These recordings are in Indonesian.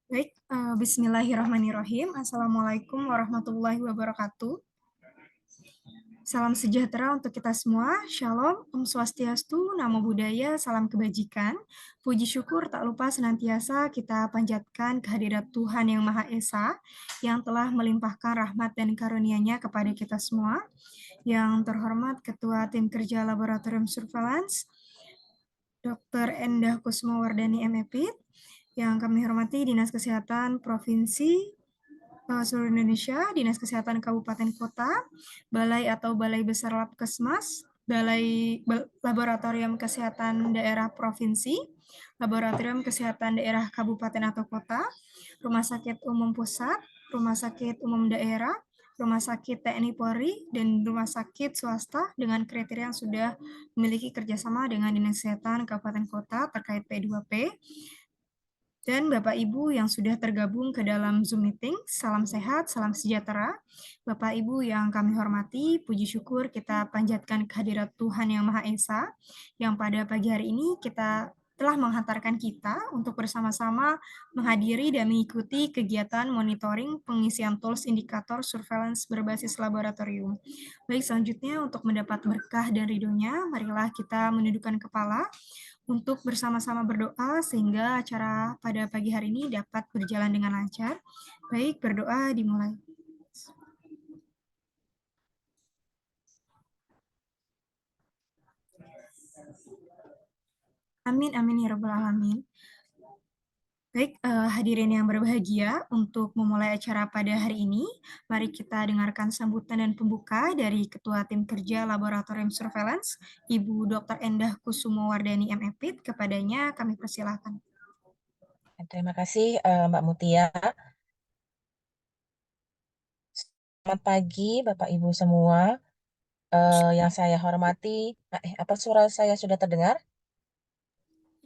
Baik, bismillahirrahmanirrahim. Assalamualaikum warahmatullahi wabarakatuh. Salam sejahtera untuk kita semua. Shalom, Om Swastiastu, Namo Buddhaya, salam kebajikan. Puji syukur tak lupa senantiasa kita panjatkan kehadirat Tuhan Yang Maha Esa yang telah melimpahkan rahmat dan karunia-Nya kepada kita semua. Yang terhormat Ketua Tim Kerja Laboratorium Surveillance, Dr. Endah Kusumawardani MEPIT, yang kami hormati Dinas Kesehatan Provinsi seluruh Indonesia, Dinas Kesehatan Kabupaten Kota, Balai atau Balai Besar Labkesmas, Laboratorium Kesehatan Daerah Provinsi, Laboratorium Kesehatan Daerah Kabupaten atau Kota, Rumah Sakit Umum Pusat, Rumah Sakit Umum Daerah, Rumah Sakit TNI Polri, dan rumah sakit swasta dengan kriteria yang sudah memiliki kerjasama dengan Dinas Kesehatan Kabupaten Kota terkait P2P, dan Bapak Ibu yang sudah tergabung ke dalam Zoom meeting, salam sehat, salam sejahtera. Bapak Ibu yang kami hormati, puji syukur kita panjatkan kehadirat Tuhan Yang Maha Esa, yang pada pagi hari ini kita telah menghantarkan kita untuk bersama-sama menghadiri dan mengikuti kegiatan monitoring pengisian tools indikator surveillance berbasis laboratorium. Baik, selanjutnya untuk mendapat berkah dan ridhonya, marilah kita menundukkan kepala untuk bersama-sama berdoa sehingga acara pada pagi hari ini dapat berjalan dengan lancar. Baik, berdoa dimulai. Amin, amin ya rabbal alamin. Baik, hadirin yang berbahagia, untuk memulai acara pada hari ini, mari kita dengarkan sambutan dan pembuka dari Ketua Tim Kerja Laboratorium Surveillance, Ibu Dr. Endah Kusumawardani MEPIT. Kepadanya kami persilahkan. Terima kasih Mbak Mutia. Selamat pagi Bapak Ibu semua. Yang saya hormati, apa suara saya sudah terdengar?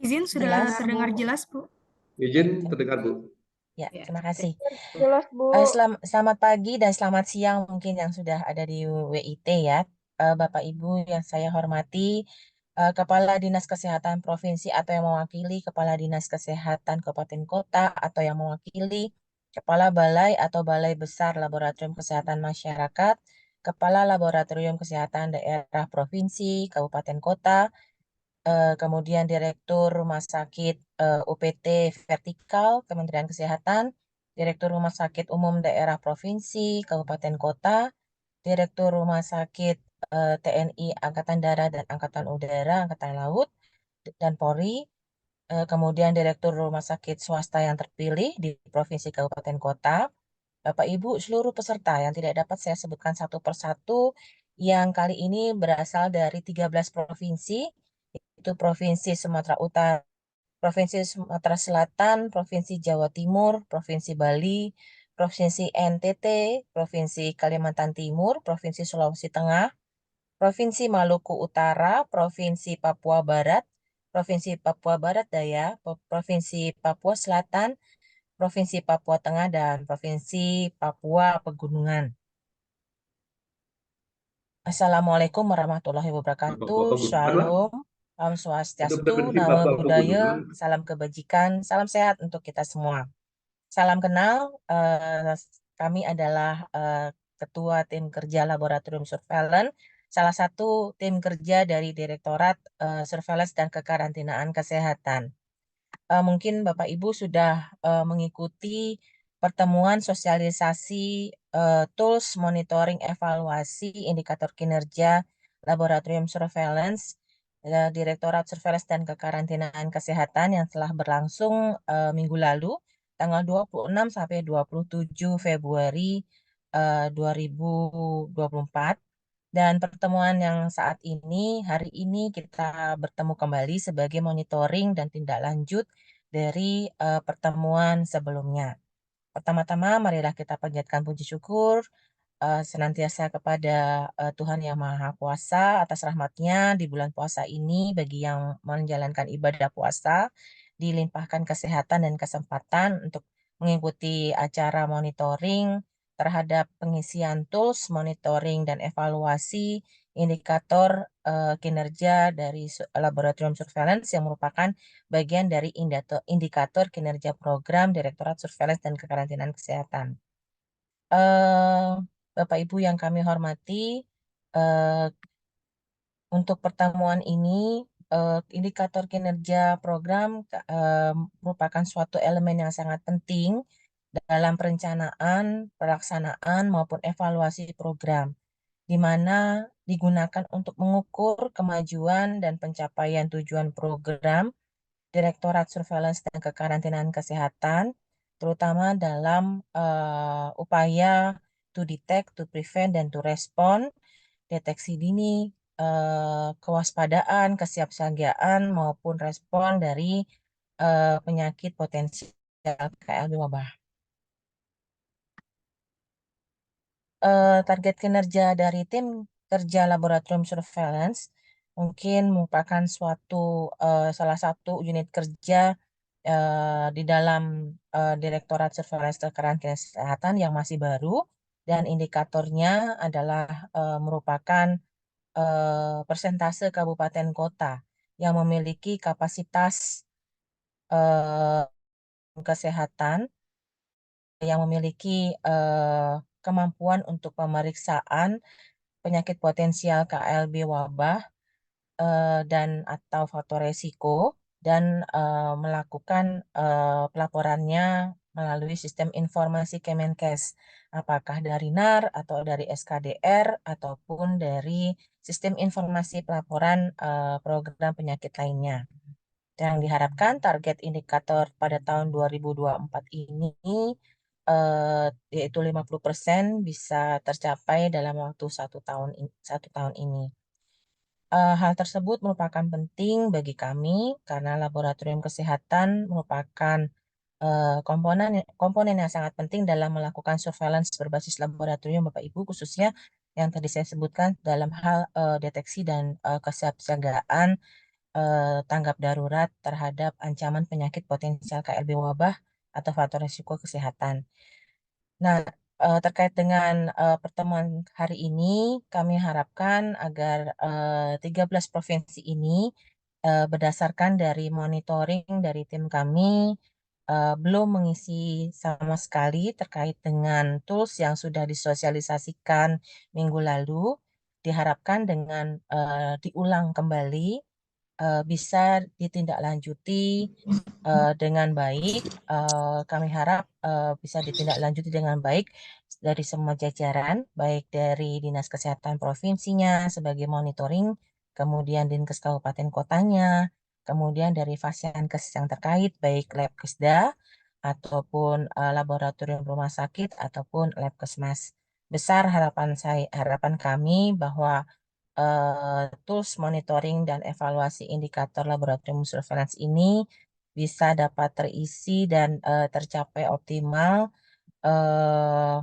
Izin, sudah Jelas? terdengar jelas, Bu. Izin terdengar, Bu. Ya, terima kasih. Jelas, Bu. Selamat pagi dan selamat siang mungkin yang sudah ada di WIT ya. Bapak Ibu yang saya hormati, Kepala Dinas Kesehatan Provinsi atau yang mewakili Kepala Dinas Kesehatan Kabupaten Kota atau yang mewakili Kepala Balai atau Balai Besar Laboratorium Kesehatan Masyarakat, Kepala Laboratorium Kesehatan Daerah Provinsi, Kabupaten Kota, kemudian Direktur Rumah Sakit UPT Vertikal Kementerian Kesehatan, Direktur Rumah Sakit Umum Daerah Provinsi, Kabupaten Kota, Direktur Rumah Sakit TNI Angkatan Darat dan Angkatan Udara, Angkatan Laut, dan Polri, kemudian Direktur Rumah Sakit Swasta yang terpilih di Provinsi Kabupaten Kota, Bapak Ibu seluruh peserta yang tidak dapat saya sebutkan satu persatu, yang kali ini berasal dari 13 provinsi, yaitu Provinsi Sumatera Utara, Provinsi Sumatera Selatan, Provinsi Jawa Timur, Provinsi Bali, Provinsi NTT, Provinsi Kalimantan Timur, Provinsi Sulawesi Tengah, Provinsi Maluku Utara, Provinsi Papua Barat, Provinsi Papua Barat Daya, Provinsi Papua Selatan, Provinsi Papua Tengah, dan Provinsi Papua Pegunungan. Assalamualaikum warahmatullahi wabarakatuh. Shalom. Om Swastiastu, Namo Buddhaya, salam kebajikan, salam sehat untuk kita semua. Salam kenal, kami adalah Ketua Tim Kerja Laboratorium Surveillance, salah satu tim kerja dari Direktorat Surveillance dan Kekarantinaan Kesehatan. Mungkin Bapak Ibu sudah mengikuti pertemuan sosialisasi tools monitoring evaluasi indikator kinerja Laboratorium Surveillance, Direktorat Surveillance dan Kekarantinaan Kesehatan yang telah berlangsung minggu lalu, tanggal 26 sampai 27 Februari 2024. Dan pertemuan yang saat ini, hari ini kita bertemu kembali sebagai monitoring dan tindak lanjut dari pertemuan sebelumnya. Pertama-tama, marilah kita panjatkan puji syukur senantiasa kepada Tuhan Yang Maha Kuasa atas rahmat-Nya di bulan puasa ini bagi yang menjalankan ibadah puasa, dilimpahkan kesehatan dan kesempatan untuk mengikuti acara monitoring terhadap pengisian tools, monitoring, dan evaluasi indikator kinerja dari laboratorium surveillance yang merupakan bagian dari indikator kinerja program Direktorat Surveillance dan Kekarantinaan Kesehatan. Eh, Bapak Ibu yang kami hormati, eh, untuk pertemuan ini, indikator kinerja program merupakan suatu elemen yang sangat penting dalam perencanaan, pelaksanaan, maupun evaluasi program, di mana digunakan untuk mengukur kemajuan dan pencapaian tujuan program Direktorat Surveillance dan Kekarantinaan Kesehatan, terutama dalam upaya to detect, to prevent, dan to respond, deteksi dini, kewaspadaan, kesiapsiagaan, maupun respon dari penyakit potensial KLB wabah. Target kinerja dari tim kerja laboratorium surveillance mungkin merupakan salah satu unit kerja di dalam Direktorat Surveillance dan Karantina Kesehatan yang masih baru, dan indikatornya adalah merupakan persentase kabupaten kota yang memiliki kapasitas eh, kesehatan yang memiliki kemampuan untuk pemeriksaan penyakit potensial KLB wabah dan atau faktor resiko, dan melakukan pelaporannya melalui sistem informasi Kemenkes, apakah dari NAR atau dari SKDR ataupun dari sistem informasi pelaporan program penyakit lainnya. Yang diharapkan target indikator pada tahun 2024 ini yaitu 50% bisa tercapai dalam waktu satu tahun ini. Hal tersebut merupakan penting bagi kami karena laboratorium kesehatan merupakan komponen yang sangat penting dalam melakukan surveillance berbasis laboratorium, Bapak Ibu, khususnya yang tadi saya sebutkan dalam hal deteksi dan kesiapsiagaan tanggap darurat terhadap ancaman penyakit potensial KLB wabah atau faktor risiko kesehatan. Nah, terkait dengan pertemuan hari ini, kami harapkan agar 13 provinsi ini berdasarkan dari monitoring dari tim kami belum mengisi sama sekali terkait dengan tools yang sudah disosialisasikan minggu lalu, diharapkan dengan diulang kembali bisa ditindaklanjuti dengan baik. Kami harap bisa ditindaklanjuti dengan baik dari semua jajaran, baik dari Dinas Kesehatan Provinsinya sebagai monitoring, kemudian Dinkes Kabupaten Kotanya, kemudian dari Fasiankes yang terkait, baik Labkesda ataupun laboratorium rumah sakit ataupun Labkesmas. Besar harapan kami bahwa tools monitoring dan evaluasi indikator laboratorium surveillance ini bisa dapat terisi dan tercapai optimal eh,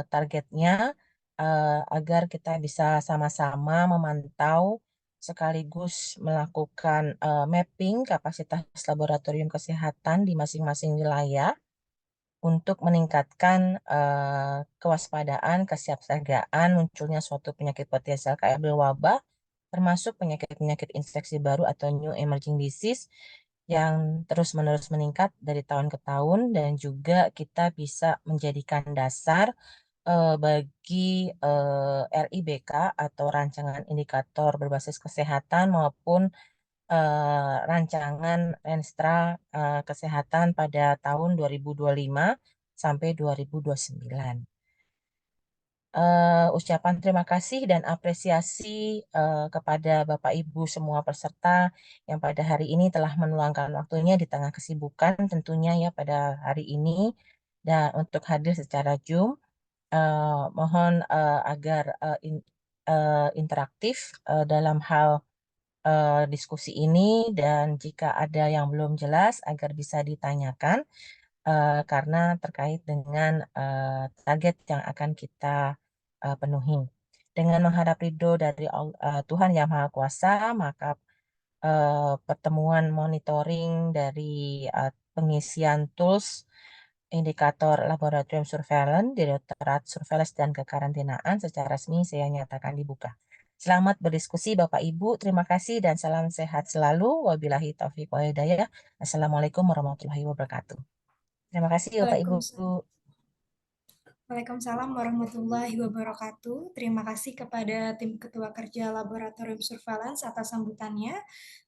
targetnya, agar kita bisa sama-sama memantau sekaligus melakukan mapping kapasitas laboratorium kesehatan di masing-masing wilayah untuk meningkatkan kewaspadaan, kesiapsiagaan munculnya suatu penyakit potensial KLB wabah, termasuk penyakit-penyakit infeksi baru atau new emerging disease yang terus-menerus meningkat dari tahun ke tahun, dan juga kita bisa menjadikan dasar bagi RIBK atau rancangan indikator berbasis kesehatan maupun rancangan Renstra Kesehatan pada tahun 2025 sampai 2029. Ucapan terima kasih dan apresiasi kepada Bapak Ibu semua peserta yang pada hari ini telah meluangkan waktunya di tengah kesibukan tentunya ya pada hari ini, dan untuk hadir secara Zoom. Mohon agar interaktif dalam hal diskusi ini, dan jika ada yang belum jelas agar bisa ditanyakan karena terkait dengan target yang akan kita penuhi. Dengan menghadap ridho dari Tuhan Yang Maha Kuasa, maka pertemuan monitoring dari pengisian tools indikator laboratorium surveillance, Direktorat Surveillance dan Kekarantinaan secara resmi saya nyatakan dibuka. Selamat berdiskusi Bapak Ibu, terima kasih dan salam sehat selalu. Wabillahi taufiq wal hidayah. Assalamualaikum warahmatullahi wabarakatuh. Terima kasih Bapak Ibu. Waalaikumsalam warahmatullahi wabarakatuh. Terima kasih kepada tim Ketua Kerja Laboratorium Surveillance atas sambutannya.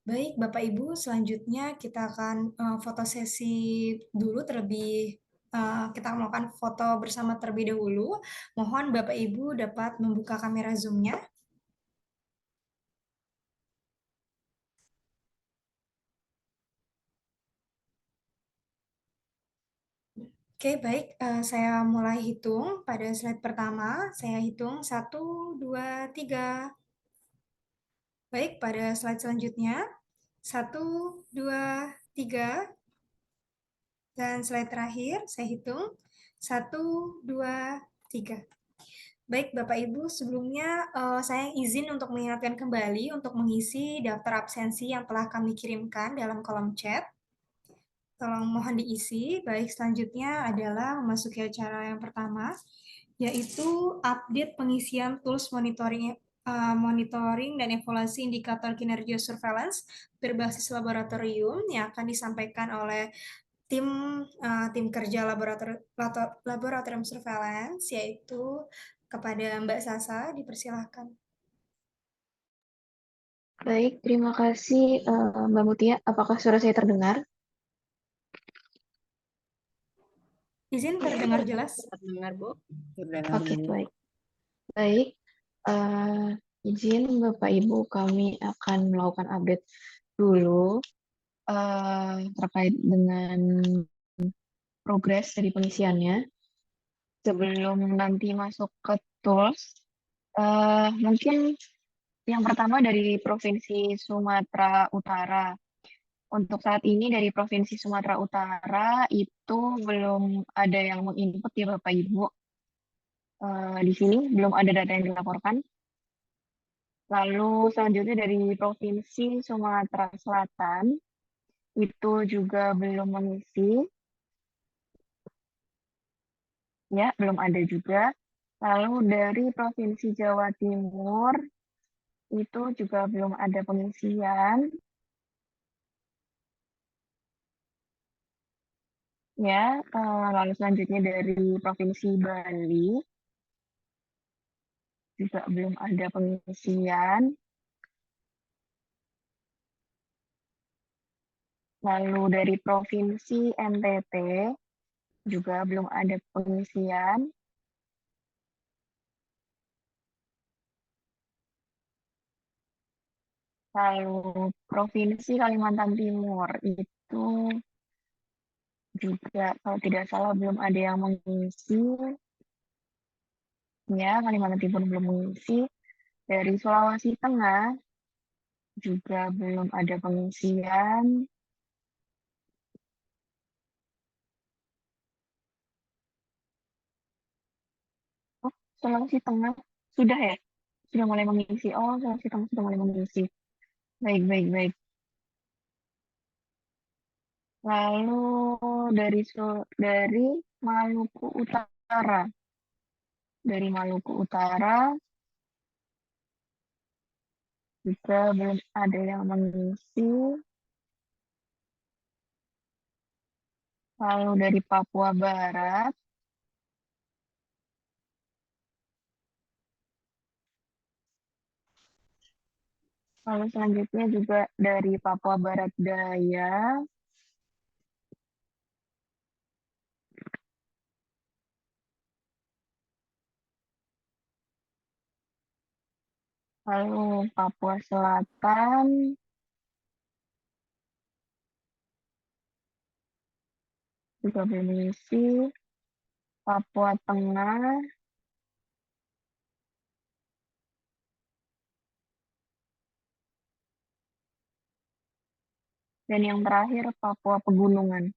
Baik, Bapak Ibu, selanjutnya kita akan foto sesi dulu kita melakukan foto bersama terlebih dahulu. Mohon Bapak Ibu dapat membuka kamera Zoom-nya. Oke, baik. Saya mulai hitung pada slide pertama. Saya hitung 1, 2, 3. Baik, pada slide selanjutnya. 1, 2, 3. Dan slide terakhir, saya hitung. 1, 2, 3. Baik, Bapak Ibu, sebelumnya saya izin untuk mengingatkan kembali untuk mengisi daftar absensi yang telah kami kirimkan dalam kolom chat. Tolong mohon diisi. Baik, selanjutnya adalah memasuki acara yang pertama, yaitu update pengisian tools monitoring dan evaluasi indikator kinerja surveillance berbasis laboratorium yang akan disampaikan oleh tim kerja laboratorium surveillance, yaitu kepada Mbak Sasa, dipersilahkan. Baik, terima kasih Mbak Mutia. Apakah suara saya terdengar? Izin terdengar jelas? Terdengar, Bu. Oke, baik. Baik, izin Bapak Ibu, kami akan melakukan update dulu terkait dengan progres dari pengisiannya. Sebelum nanti masuk ke tools, mungkin yang pertama dari Provinsi Sumatera Utara. Untuk saat ini dari Provinsi Sumatera Utara itu belum ada yang menginput ya Bapak Ibu. Di sini belum ada data yang dilaporkan. Lalu selanjutnya dari Provinsi Sumatera Selatan itu juga belum mengisi. Ya, belum ada juga. Lalu dari Provinsi Jawa Timur itu juga belum ada pengisian. Ya, lalu selanjutnya dari Provinsi Bali juga belum ada pengisian. Lalu dari Provinsi NTT juga belum ada pengisian. Lalu Provinsi Kalimantan Timur itu juga kalau tidak salah belum ada yang mengisi. Ya, Kalimantan Timur belum mengisi. Dari Sulawesi Tengah juga belum ada pengisian. Oh, Sulawesi Tengah sudah ya? Sudah mulai mengisi. Oh, Sulawesi Tengah sudah mulai mengisi. Baik, baik, baik. Lalu dari Maluku Utara. Dari Maluku Utara juga belum ada yang mengisi. Lalu dari Papua Barat lalu selanjutnya juga dari Papua Barat Daya. Lalu Papua Selatan. Juga belum mengisi. Papua Tengah. Dan yang terakhir Papua Pegunungan.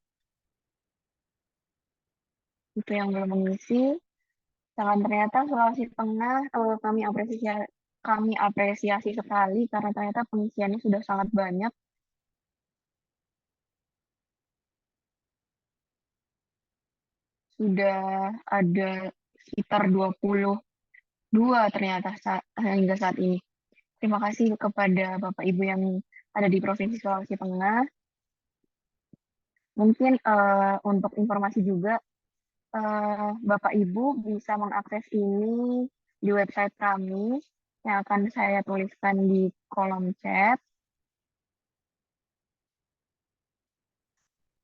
Itu yang belum mengisi. Sedangkan ternyata Sulawesi Tengah kami apresiasi sekali karena ternyata pengisiannya sudah sangat banyak. sudah ada sekitar 22 ternyata hingga saat ini. Terima kasih kepada Bapak Ibu yang ada di Provinsi Sulawesi Tengah. Mungkin untuk informasi juga, Bapak Ibu bisa mengakses ini di website kami yang akan saya tuliskan di kolom chat.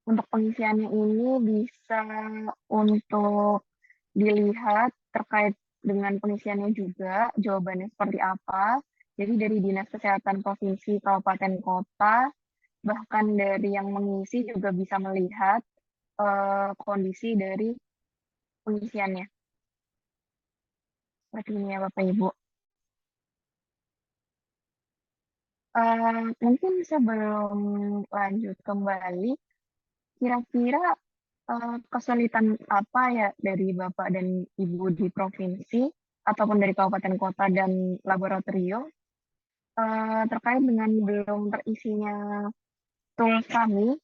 Untuk pengisiannya ini bisa untuk dilihat terkait dengan pengisiannya juga, jawabannya seperti apa. Jadi dari Dinas Kesehatan Provinsi, Kabupaten, Kota, bahkan dari yang mengisi juga bisa melihat kondisi dari pengisiannya. Seperti ini ya Bapak Ibu. Mungkin sebelum lanjut kembali, kira-kira kesulitan apa ya dari Bapak dan Ibu di provinsi ataupun dari kabupaten kota dan laboratorium terkait dengan belum terisinya tools kami,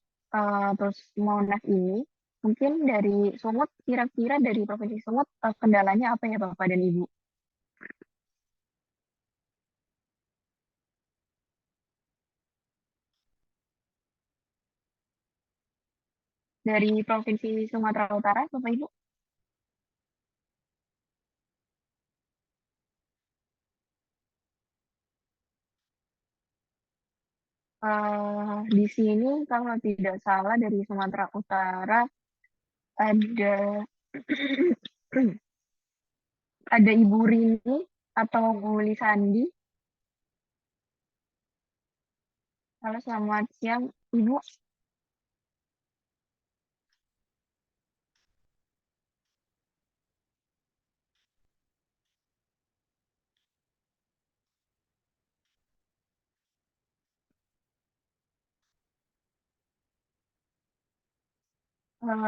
tools Monas ini. Mungkin dari Sumut, kira-kira dari Provinsi Sumut kendalanya apa ya Bapak dan Ibu? Dari Provinsi Sumatera Utara, Bapak Ibu? Di sini kalau tidak salah dari Sumatera Utara ada ada Ibu Rini atau Bu Lisandi. Halo, selamat siang, Ibu.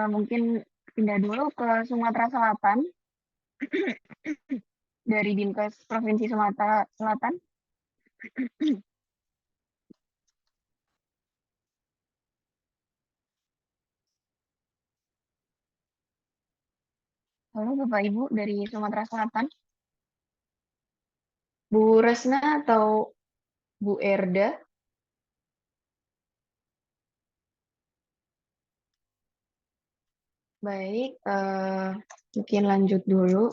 Mungkin pindah dulu ke Sumatera Selatan dari Dinkes Provinsi Sumatera Selatan. Halo Bapak Ibu dari Sumatera Selatan. Bu Resna atau Bu Erda? Baik, mungkin lanjut dulu.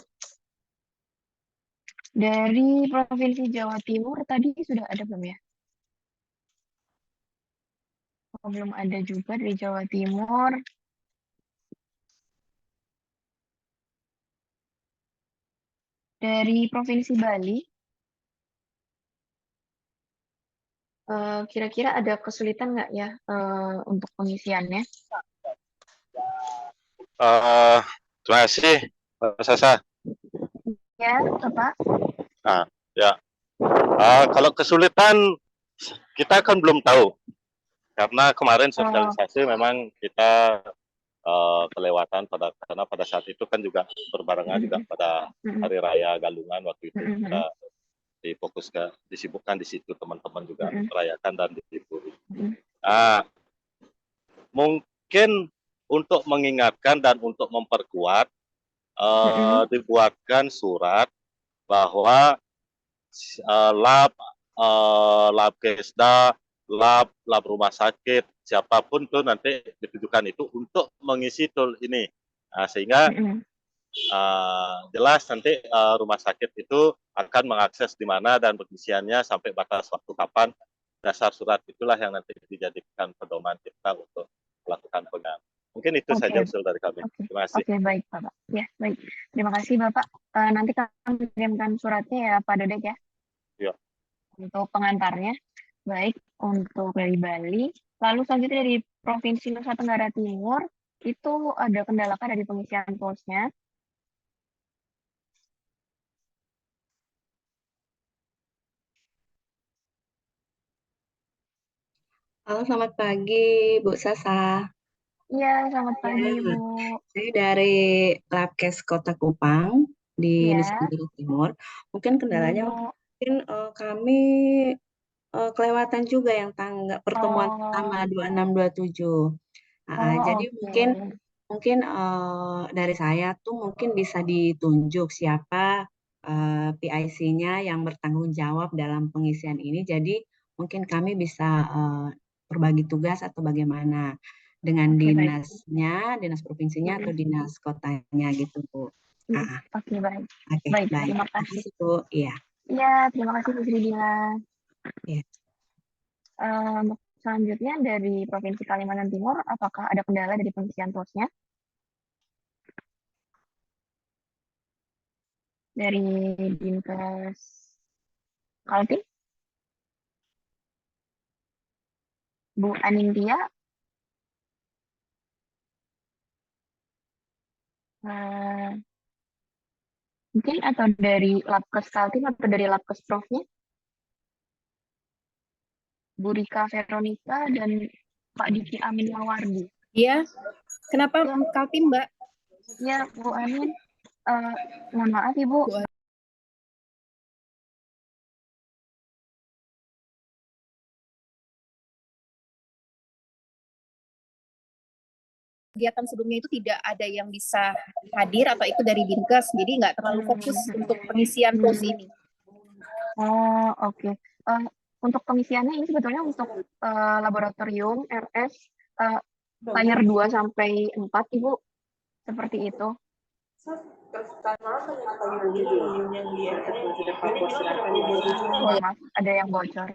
Dari Provinsi Jawa Timur tadi sudah ada belum ya? Oh, belum ada juga dari Jawa Timur. Dari Provinsi Bali, kira-kira ada kesulitan nggak ya untuk pengisiannya? Terima kasih, Pak Sasa. Ya, Bapak. Nah, ya. Kalau kesulitan kita kan belum tahu karena kemarin sosialisasi memang kita kelewatan karena pada saat itu kan juga berbarengan juga pada Hari Raya Galungan waktu itu kita disibukkan di situ teman-teman juga merayakan dan dihibur. Mungkin untuk mengingatkan dan untuk memperkuat dibuatkan surat bahwa lab Kesda, lab rumah sakit, siapapun tuh nanti ditujukan itu untuk mengisi tool ini. Sehingga jelas nanti rumah sakit itu akan mengakses di mana dan pengisiannya sampai batas waktu kapan. Dasar surat itulah yang nanti dijadikan pedoman kita untuk melakukan pengawasan. Mungkin itu saja usul dari kami. Terima kasih. Oke, baik Bapak. Ya, baik. Terima kasih Bapak. Nanti kami kirimkan suratnya ya Pak Dodek ya. Ya. Untuk pengantarnya. Baik, untuk dari Bali. Lalu selanjutnya dari Provinsi Nusa Tenggara Timur, itu ada kendala dari pengisian toolsnya. Halo, selamat pagi, Bu Sasa. Iya, selamat pagi, Bu. Saya dari Labkes Kota Kupang di Nusa Tenggara Timur. Mungkin kendalanya mungkin kami kelewatan juga yang pertemuan pertama 2627. Jadi mungkin mungkin dari saya tuh mungkin bisa ditunjuk siapa PIC-nya yang bertanggung jawab dalam pengisian ini. Jadi mungkin kami bisa berbagi tugas atau bagaimana dengan Oke, baik. dinasnya, dinas provinsinya atau dinas kotanya gitu, Bu. Ah, Oke, baik. Oke, Baik, baik. terima Terima kasih. kasih, Bu. Iya. Iya, terima kasih Bu Sridina. Iya. Untuk selanjutnya dari Provinsi Kalimantan Timur, apakah ada kendala dari pengisian tools-nya? Dari Dinkes Kaltim, Bu Anindya, mungkin atau dari Labkes Kaltim atau dari Labkes Prof-nya, Bu Rika Veronica dan Pak Diki Amin Mawardi. Iya, kenapa Ya. Kaltim, Mbak? Ya, Bu Amin, mohon maaf Ibu, Bu Amin. Kegiatan sebelumnya itu tidak ada yang bisa hadir atau ikut dari Dinkes, jadi nggak terlalu fokus untuk pengisian pos ini. Oh, oke. Untuk pengisiannya ini sebetulnya untuk laboratorium RS tier 2 sampai 4, Ibu. Seperti itu. Mohon maaf, ada yang bocor.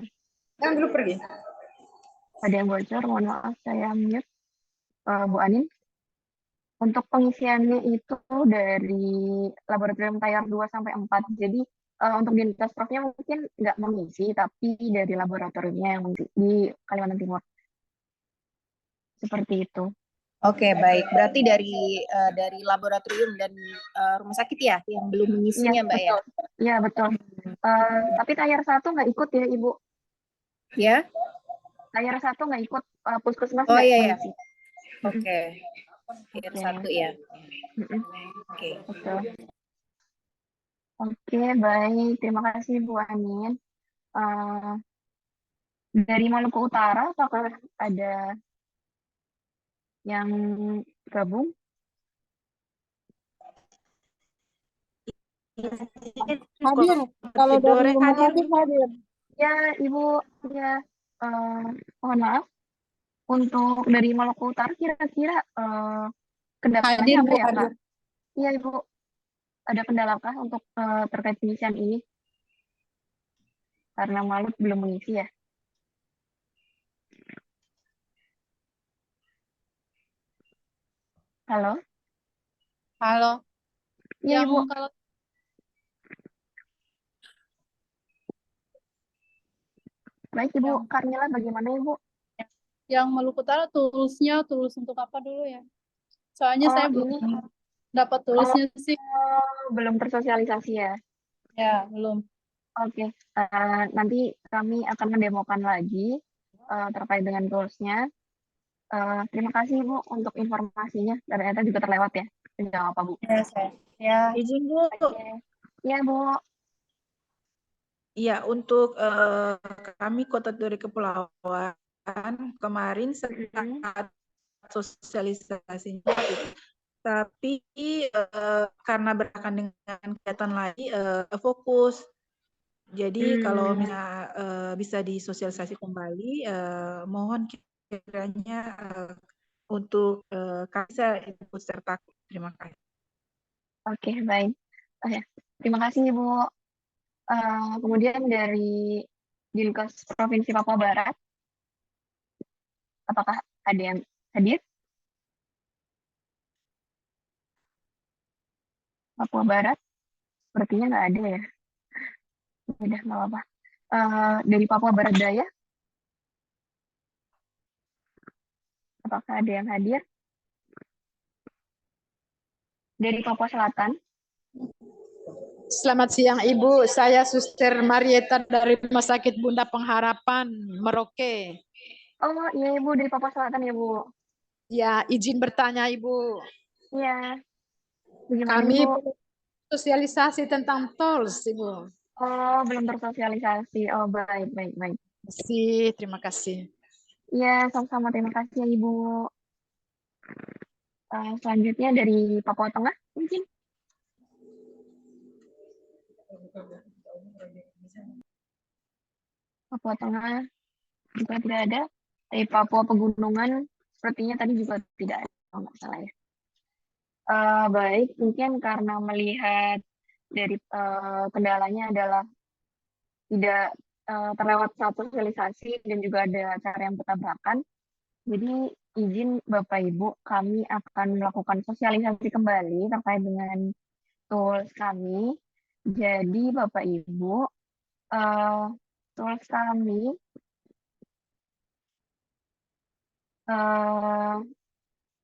Kan dulu pergi. Ada yang bocor, mohon maaf, saya mute. Bu Anin. Untuk pengisiannya itu dari laboratorium tier 2 sampai 4. Jadi untuk dinas profnya mungkin nggak mengisi, tapi dari laboratoriumnya yang di Kalimantan Timur. Seperti itu. Oke, baik. Berarti dari laboratorium dan rumah sakit ya yang belum mengisinya, Iya, Mbak betul. Iya, betul. Tapi tier 1 nggak ikut ya, Ibu. ya? Tier 1 nggak ikut, puskesmas Oh nggak iya, ya. mengisi. Oke. Tier 1 ya. Oke. Betul. Oke, baik. Terima kasih Bu Anin. Dari Maluku Utara, apakah ada yang gabung? Hadir, kalau dari rumah sakit hadir. Ya, Ibu, ya, mohon maaf. Untuk dari Maluku Utara kira-kira kendalanya Hadir, apa Bu, ya, Kak? hadir. Iya, Ibu. Ada kendalakah untuk terkait pengisian ini? Karena Malut belum mengisi ya. Halo? Halo. Iya, Ibu. Kalau Baik, Ibu. Karmila, bagaimana, Ibu? yang Maluku Utara toolsnya tools untuk apa dulu ya? Soalnya saya belum dapat toolsnya sih. Belum tersosialisasi ya? Ya, belum. Oke, nanti kami akan mendemokan lagi terkait dengan toolsnya. Terima kasih Bu untuk informasinya. Ternyata juga terlewat ya. Tidak apa Bu. Ya, saya. Ya. Izin Bu, Oke. Ya Bu. ya untuk kami Kota Turi Kepulauan kemarin saat sosialisasinya, tapi karena berkaitan dengan kegiatan lain fokus. Jadi kalau misalnya bisa disosialisasi kembali, mohon kiranya untuk kami bisa ikut serta. Terima kasih. Oke, baik. Terima kasih Bu. Kemudian dari Dinkes Provinsi Papua Barat, apakah ada yang hadir? Papua Barat, sepertinya nggak ada ya. Udah, nggak apa-apa. Dari Papua Barat Daya, apakah ada yang hadir? Dari Papua Selatan, Selamat siang Ibu, saya Suster Marieta dari Rumah Sakit Bunda Pengharapan, Merauke. oh iya Ibu, dari Papua Selatan ya Bu. Ya, izin bertanya Ibu. Iya. Bagaimana Kami Ibu? sosialisasi tentang tools Ibu. Oh, belum tersosialisasi. Oh, baik. Terima kasih. Iya, sama-sama. Terima kasih ya Ibu. Selanjutnya dari Papua Tengah mungkin. Papua Tengah juga tidak ada. Dari Papua Pegunungan sepertinya tadi juga tidak ada, kalau nggak salah ya. Baik, mungkin karena melihat dari kendalanya adalah tidak terlewat saat sosialisasi dan juga ada acara yang bertabrakan. Jadi izin Bapak Ibu, kami akan melakukan sosialisasi kembali terkait dengan tools kami. Jadi Bapak Ibu, tools kami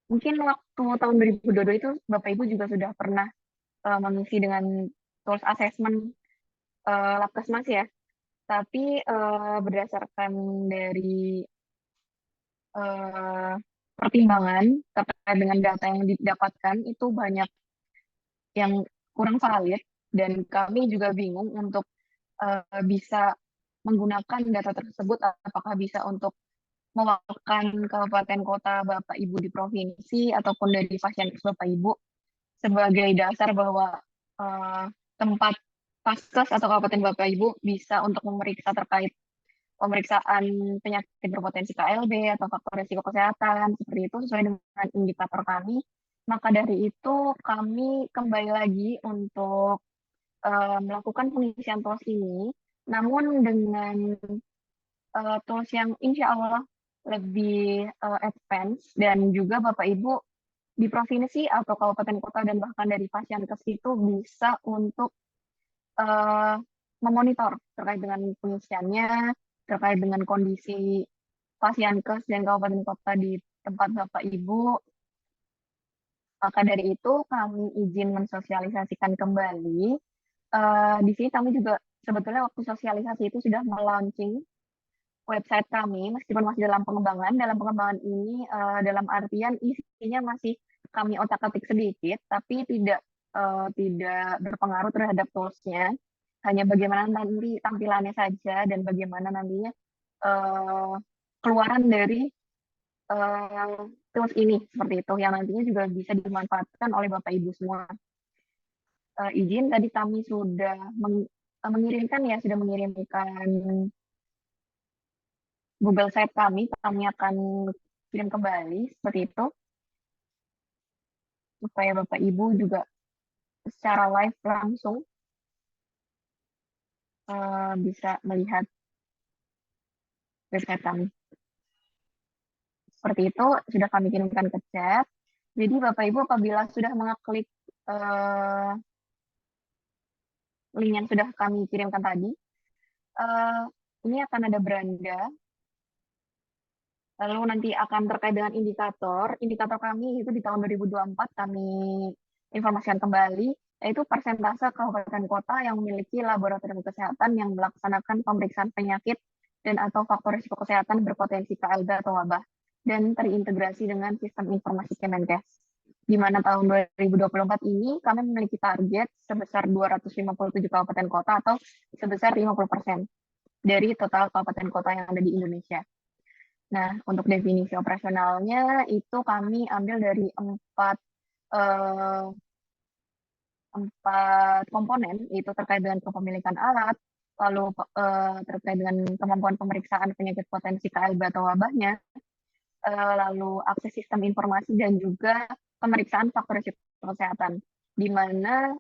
mungkin waktu tahun 2022 itu Bapak Ibu juga sudah pernah mengisi dengan tools assessment Labkesmas ya. Tapi berdasarkan dari pertimbangan terkait dengan data yang didapatkan itu banyak yang kurang valid dan kami juga bingung untuk bisa menggunakan data tersebut apakah bisa untuk mewakilkan kabupaten kota Bapak Ibu di provinsi ataupun dari Fasiankes Bapak Ibu sebagai dasar bahwa tempat Faskes atau kabupaten Bapak Ibu bisa untuk memeriksa terkait pemeriksaan penyakit berpotensi KLB atau faktor risiko kesehatan seperti itu sesuai dengan indikator kami. Maka dari itu kami kembali lagi untuk melakukan pengisian tools ini, namun dengan tools yang insya Allah lebih advance dan juga Bapak Ibu di provinsi atau kabupaten kota dan bahkan dari Fasiankes itu bisa untuk memonitor terkait dengan pengisiannya, terkait dengan kondisi Fasiankes dan kabupaten kota di tempat Bapak Ibu. Maka dari itu kami izin mensosialisasikan kembali. Di sini kami juga sebetulnya waktu sosialisasi itu sudah melaunching website kami, meskipun masih dalam pengembangan. Dalam pengembangan ini dalam artian isinya masih kami otak-atik sedikit, tapi tidak berpengaruh terhadap tools-nya. Hanya bagaimana nanti tampilannya saja dan bagaimana nantinya keluaran dari tools ini seperti itu yang nantinya juga bisa dimanfaatkan oleh Bapak Ibu semua. Izin tadi kami sudah mengirimkan Google Site kami akan kirim kembali seperti itu supaya Bapak Ibu juga secara live langsung bisa melihat website kami. Seperti itu sudah kami kirimkan ke chat. Jadi Bapak Ibu apabila sudah mengeklik link yang sudah kami kirimkan tadi, ini akan ada beranda. Lalu nanti akan terkait dengan indikator. Indikator kami itu di tahun 2024 kami informasikan kembali, yaitu persentase kabupaten kota yang memiliki laboratorium kesehatan yang melaksanakan pemeriksaan penyakit dan atau faktor risiko kesehatan berpotensi KLB atau wabah dan terintegrasi dengan sistem informasi Kemenkes. Di mana tahun 2024 ini kami memiliki target sebesar 257 kabupaten kota atau sebesar 50% dari total kabupaten kota yang ada di Indonesia. Nah, untuk definisi operasionalnya itu kami ambil dari empat komponen, itu terkait dengan kepemilikan alat, lalu terkait dengan kemampuan pemeriksaan penyakit potensi KLB atau wabahnya, lalu akses sistem informasi dan juga pemeriksaan faktor risiko kesehatan, di mana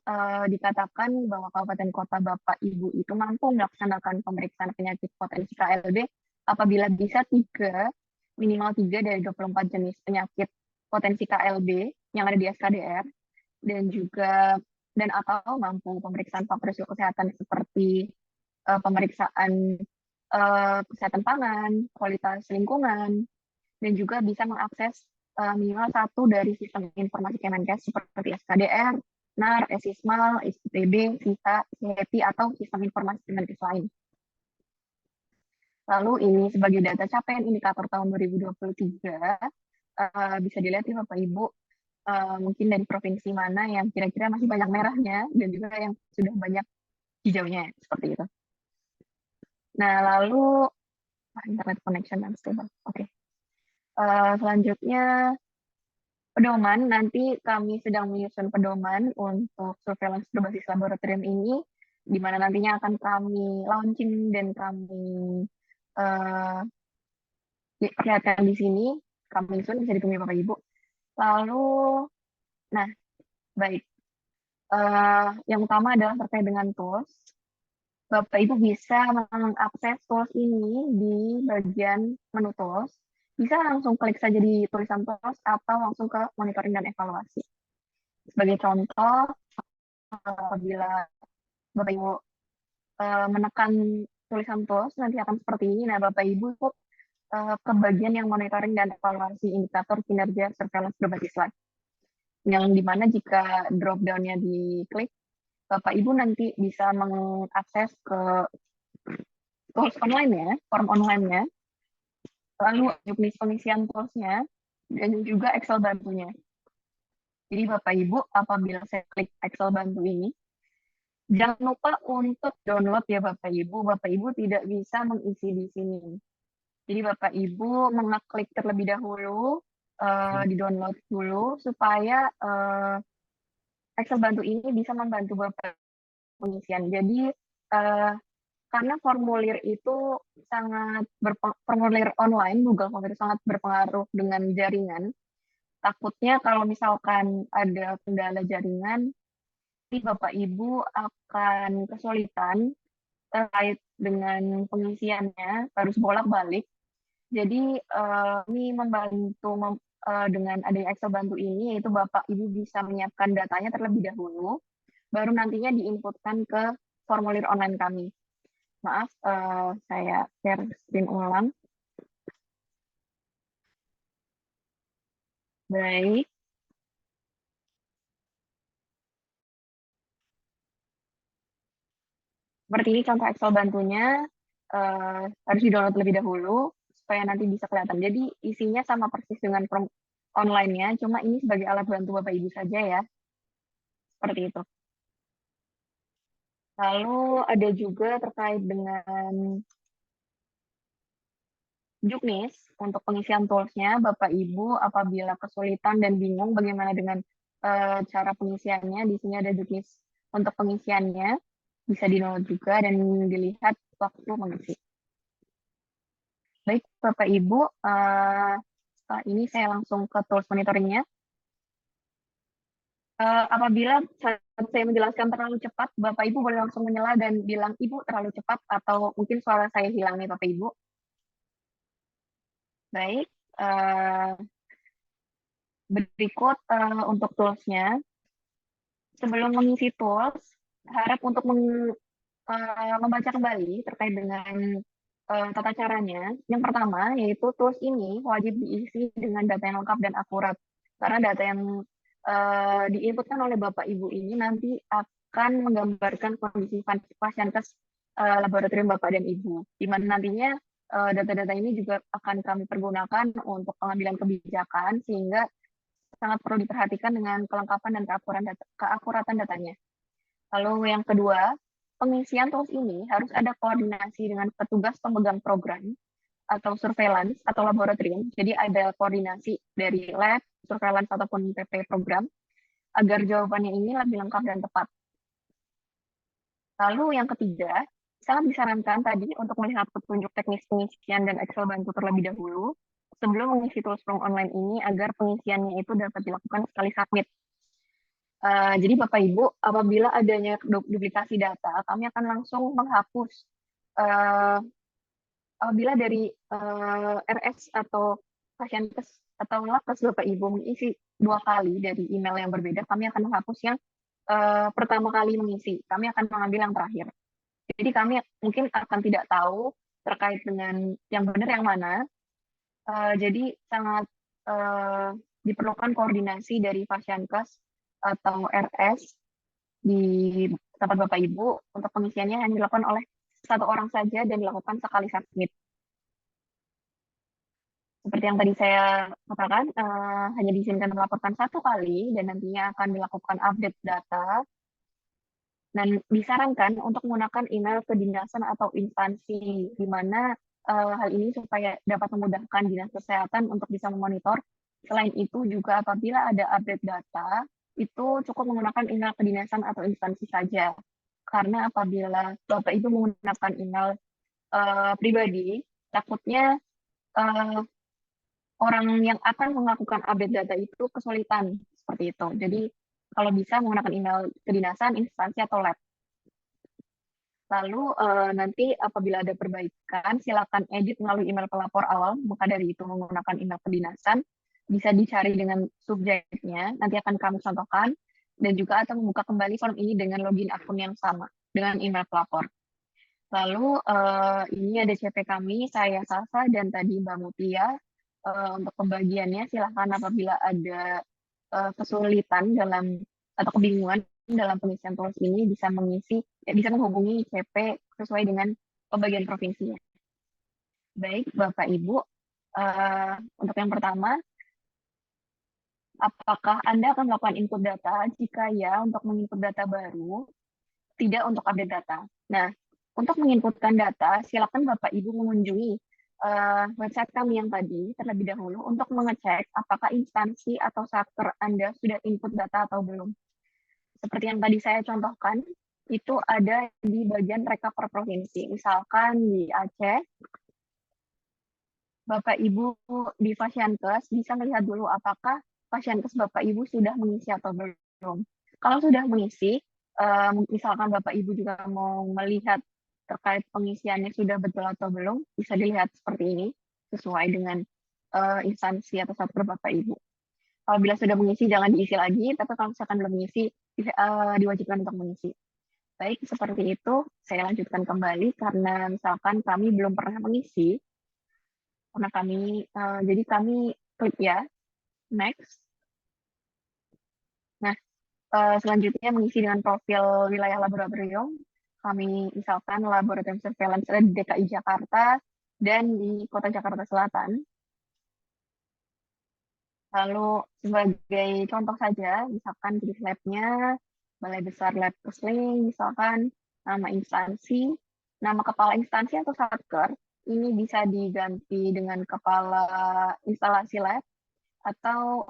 dikatakan bahwa kabupaten kota Bapak Ibu itu mampu melaksanakan pemeriksaan penyakit potensi KLB apabila bisa minimal 3 dari 24 jenis penyakit potensi KLB yang ada di SKDR dan atau mampu pemeriksaan faktor risiko kesehatan seperti pemeriksaan kesehatan pangan, kualitas lingkungan, dan juga bisa mengakses minimal 1 dari sistem informasi Kemenkes seperti SKDR, NAR, SISMAL, SITB, SISA, CHEPI, atau sistem informasi Kemenkes lain. Lalu ini sebagai data capaian indikator tahun 2023, bisa dilihat ya Bapak Ibu, mungkin dari provinsi mana yang kira-kira masih banyak merahnya dan juga yang sudah banyak hijaunya, seperti itu. Nah, lalu internet connection unstable. Oke. Selanjutnya pedoman, nanti kami sedang menyusun pedoman untuk surveillance berbasis laboratorium ini, di mana nantinya akan kami launching dan kami perlihatkan di sini, kami susun bisa ditemui Bapak Ibu. Lalu, nah, baik. Yang utama adalah terkait dengan tools. Bapak Ibu bisa mengakses tools ini di bagian menu tools. Bisa langsung klik saja di tulisan tools atau langsung ke monitoring dan evaluasi. Sebagai contoh, apabila Bapak Ibu menekan tulisan tools, nanti akan seperti ini. Nah, Bapak Ibu ke bagian yang monitoring dan evaluasi indikator kinerja surveillance berbasis live. Yang dimana jika drop down-nya diklik, Bapak Ibu nanti bisa mengakses ke tools online-nya, form online-nya, lalu juknis pengisian tools-nya, dan juga Excel bantunya. Jadi Bapak Ibu, apabila saya klik Excel bantu ini, jangan lupa untuk download ya Bapak Ibu. Bapak Ibu tidak bisa mengisi di sini. Jadi Bapak Ibu mengeklik terlebih dahulu, di-download dulu, supaya Excel bantu ini bisa membantu Bapak pengisian. Jadi karena formulir itu formulir online, Google Form itu sangat berpengaruh dengan jaringan. Takutnya kalau misalkan ada kendala jaringan, Bapak Ibu akan kesulitan terkait dengan pengisiannya, harus bolak-balik. Jadi ini membantu dengan adanya Excel bantu ini, yaitu Bapak Ibu bisa menyiapkan datanya terlebih dahulu, baru nantinya diinputkan ke formulir online kami. Maaf, saya share screen ulang. Baik. Seperti ini contoh Excel bantunya, harus di-download lebih dahulu, supaya nanti bisa kelihatan. Jadi isinya sama persis dengan form online-nya, cuma ini sebagai alat bantu Bapak Ibu saja ya. Seperti itu. Lalu ada juga terkait dengan juknis untuk pengisian tools-nya. Bapak Ibu apabila kesulitan dan bingung bagaimana dengan cara pengisiannya, di sini ada juknis untuk pengisiannya, bisa di-download juga dan dilihat waktu mengisi. Baik Bapak Ibu, setelah ini saya langsung ke tools monitoringnya. Apabila saya menjelaskan terlalu cepat, Bapak Ibu boleh langsung menyela dan bilang, Ibu terlalu cepat, atau mungkin suara saya hilang nih Bapak Ibu. Baik, berikut untuk tools-nya. Sebelum mengisi tools, harap untuk membaca kembali terkait dengan tata caranya. Yang pertama, yaitu tools ini wajib diisi dengan data yang lengkap dan akurat. Karena data yang diinputkan oleh Bapak Ibu ini nanti akan menggambarkan kondisi pasienkes laboratorium Bapak dan Ibu, di mana nantinya data-data ini juga akan kami pergunakan untuk pengambilan kebijakan, sehingga sangat perlu diperhatikan dengan kelengkapan dan keakuratan datanya. Lalu yang kedua, pengisian tools ini harus ada koordinasi dengan petugas pemegang program atau surveillance atau laboratorium. Jadi ada koordinasi dari lab, surveillance ataupun PP program agar jawabannya ini lebih lengkap dan tepat. Lalu yang ketiga, sangat disarankan tadi untuk melihat petunjuk teknis pengisian dan Excel bantu terlebih dahulu sebelum mengisi tools form online ini agar pengisiannya itu dapat dilakukan sekali submit. Jadi Bapak Ibu, apabila adanya duplikasi data, kami akan langsung menghapus apabila dari RS atau pasienkes atau labkes Bapak Ibu mengisi 2 kali dari email yang berbeda, kami akan menghapus yang pertama kali mengisi. Kami akan mengambil yang terakhir. Jadi kami mungkin akan tidak tahu terkait dengan yang benar yang mana. Jadi sangat diperlukan koordinasi dari pasienkes atau RS di tempat Bapak Ibu untuk pengisiannya hanya dilakukan oleh 1 orang saja dan dilakukan sekali submit. Seperti yang tadi saya katakan, hanya diizinkan melaporkan 1 kali dan nantinya akan dilakukan update data. Dan disarankan untuk menggunakan email kedinasan atau instansi, di mana hal ini supaya dapat memudahkan dinas kesehatan untuk bisa memonitor Selain itu juga apabila ada update data, itu cukup menggunakan email kedinasan atau instansi saja. Karena apabila Bapak Ibu menggunakan email pribadi, takutnya orang yang akan melakukan update data itu kesulitan seperti itu. Jadi kalau bisa menggunakan email kedinasan, instansi atau lab. Lalu nanti apabila ada perbaikan, silakan edit melalui email pelapor awal. Maka dari itu menggunakan email kedinasan, bisa dicari dengan subjeknya, nanti akan kami contohkan, dan juga atau membuka kembali form ini dengan login akun yang sama, dengan email pelapor. Lalu ini ada CP kami, saya Salsa dan tadi Mbak Mutia. Untuk pembagiannya silahkan apabila ada kesulitan dalam atau kebingungan dalam pengisian tulis ini bisa bisa menghubungi CP sesuai dengan pembagian provinsinya. Baik, Bapak Ibu, untuk yang pertama, apakah Anda akan melakukan input data? Jika ya, untuk menginput data baru, tidak untuk update data. Nah, untuk menginputkan data, silakan Bapak Ibu mengunjungi website kami yang tadi terlebih dahulu untuk mengecek apakah instansi atau server Anda sudah input data atau belum. Seperti yang tadi saya contohkan, itu ada di bagian rekap per provinsi. Misalkan di Aceh, Bapak Ibu di Fasyankes bisa melihat dulu apakah Fasyankes Bapak Ibu sudah mengisi atau belum. Kalau sudah mengisi, misalkan Bapak Ibu juga mau melihat terkait pengisiannya sudah betul atau belum, bisa dilihat seperti ini, sesuai dengan instansi atau satker Bapak Ibu. Apabila sudah mengisi, jangan diisi lagi, tapi kalau misalkan belum mengisi, diwajibkan untuk mengisi. Baik, seperti itu, saya lanjutkan kembali, karena misalkan kami belum pernah mengisi, karena kami, jadi kami klik ya, next. Nah, selanjutnya mengisi dengan profil wilayah laboratorium. Kami misalkan laboratorium surveillance di DKI Jakarta dan di Kota Jakarta Selatan. Lalu sebagai contoh saja, misalkan jenis lab-nya, Balai Besar Lab Pusling, misalkan nama instansi, nama kepala instansi atau satker, ini bisa diganti dengan kepala instalasi lab, atau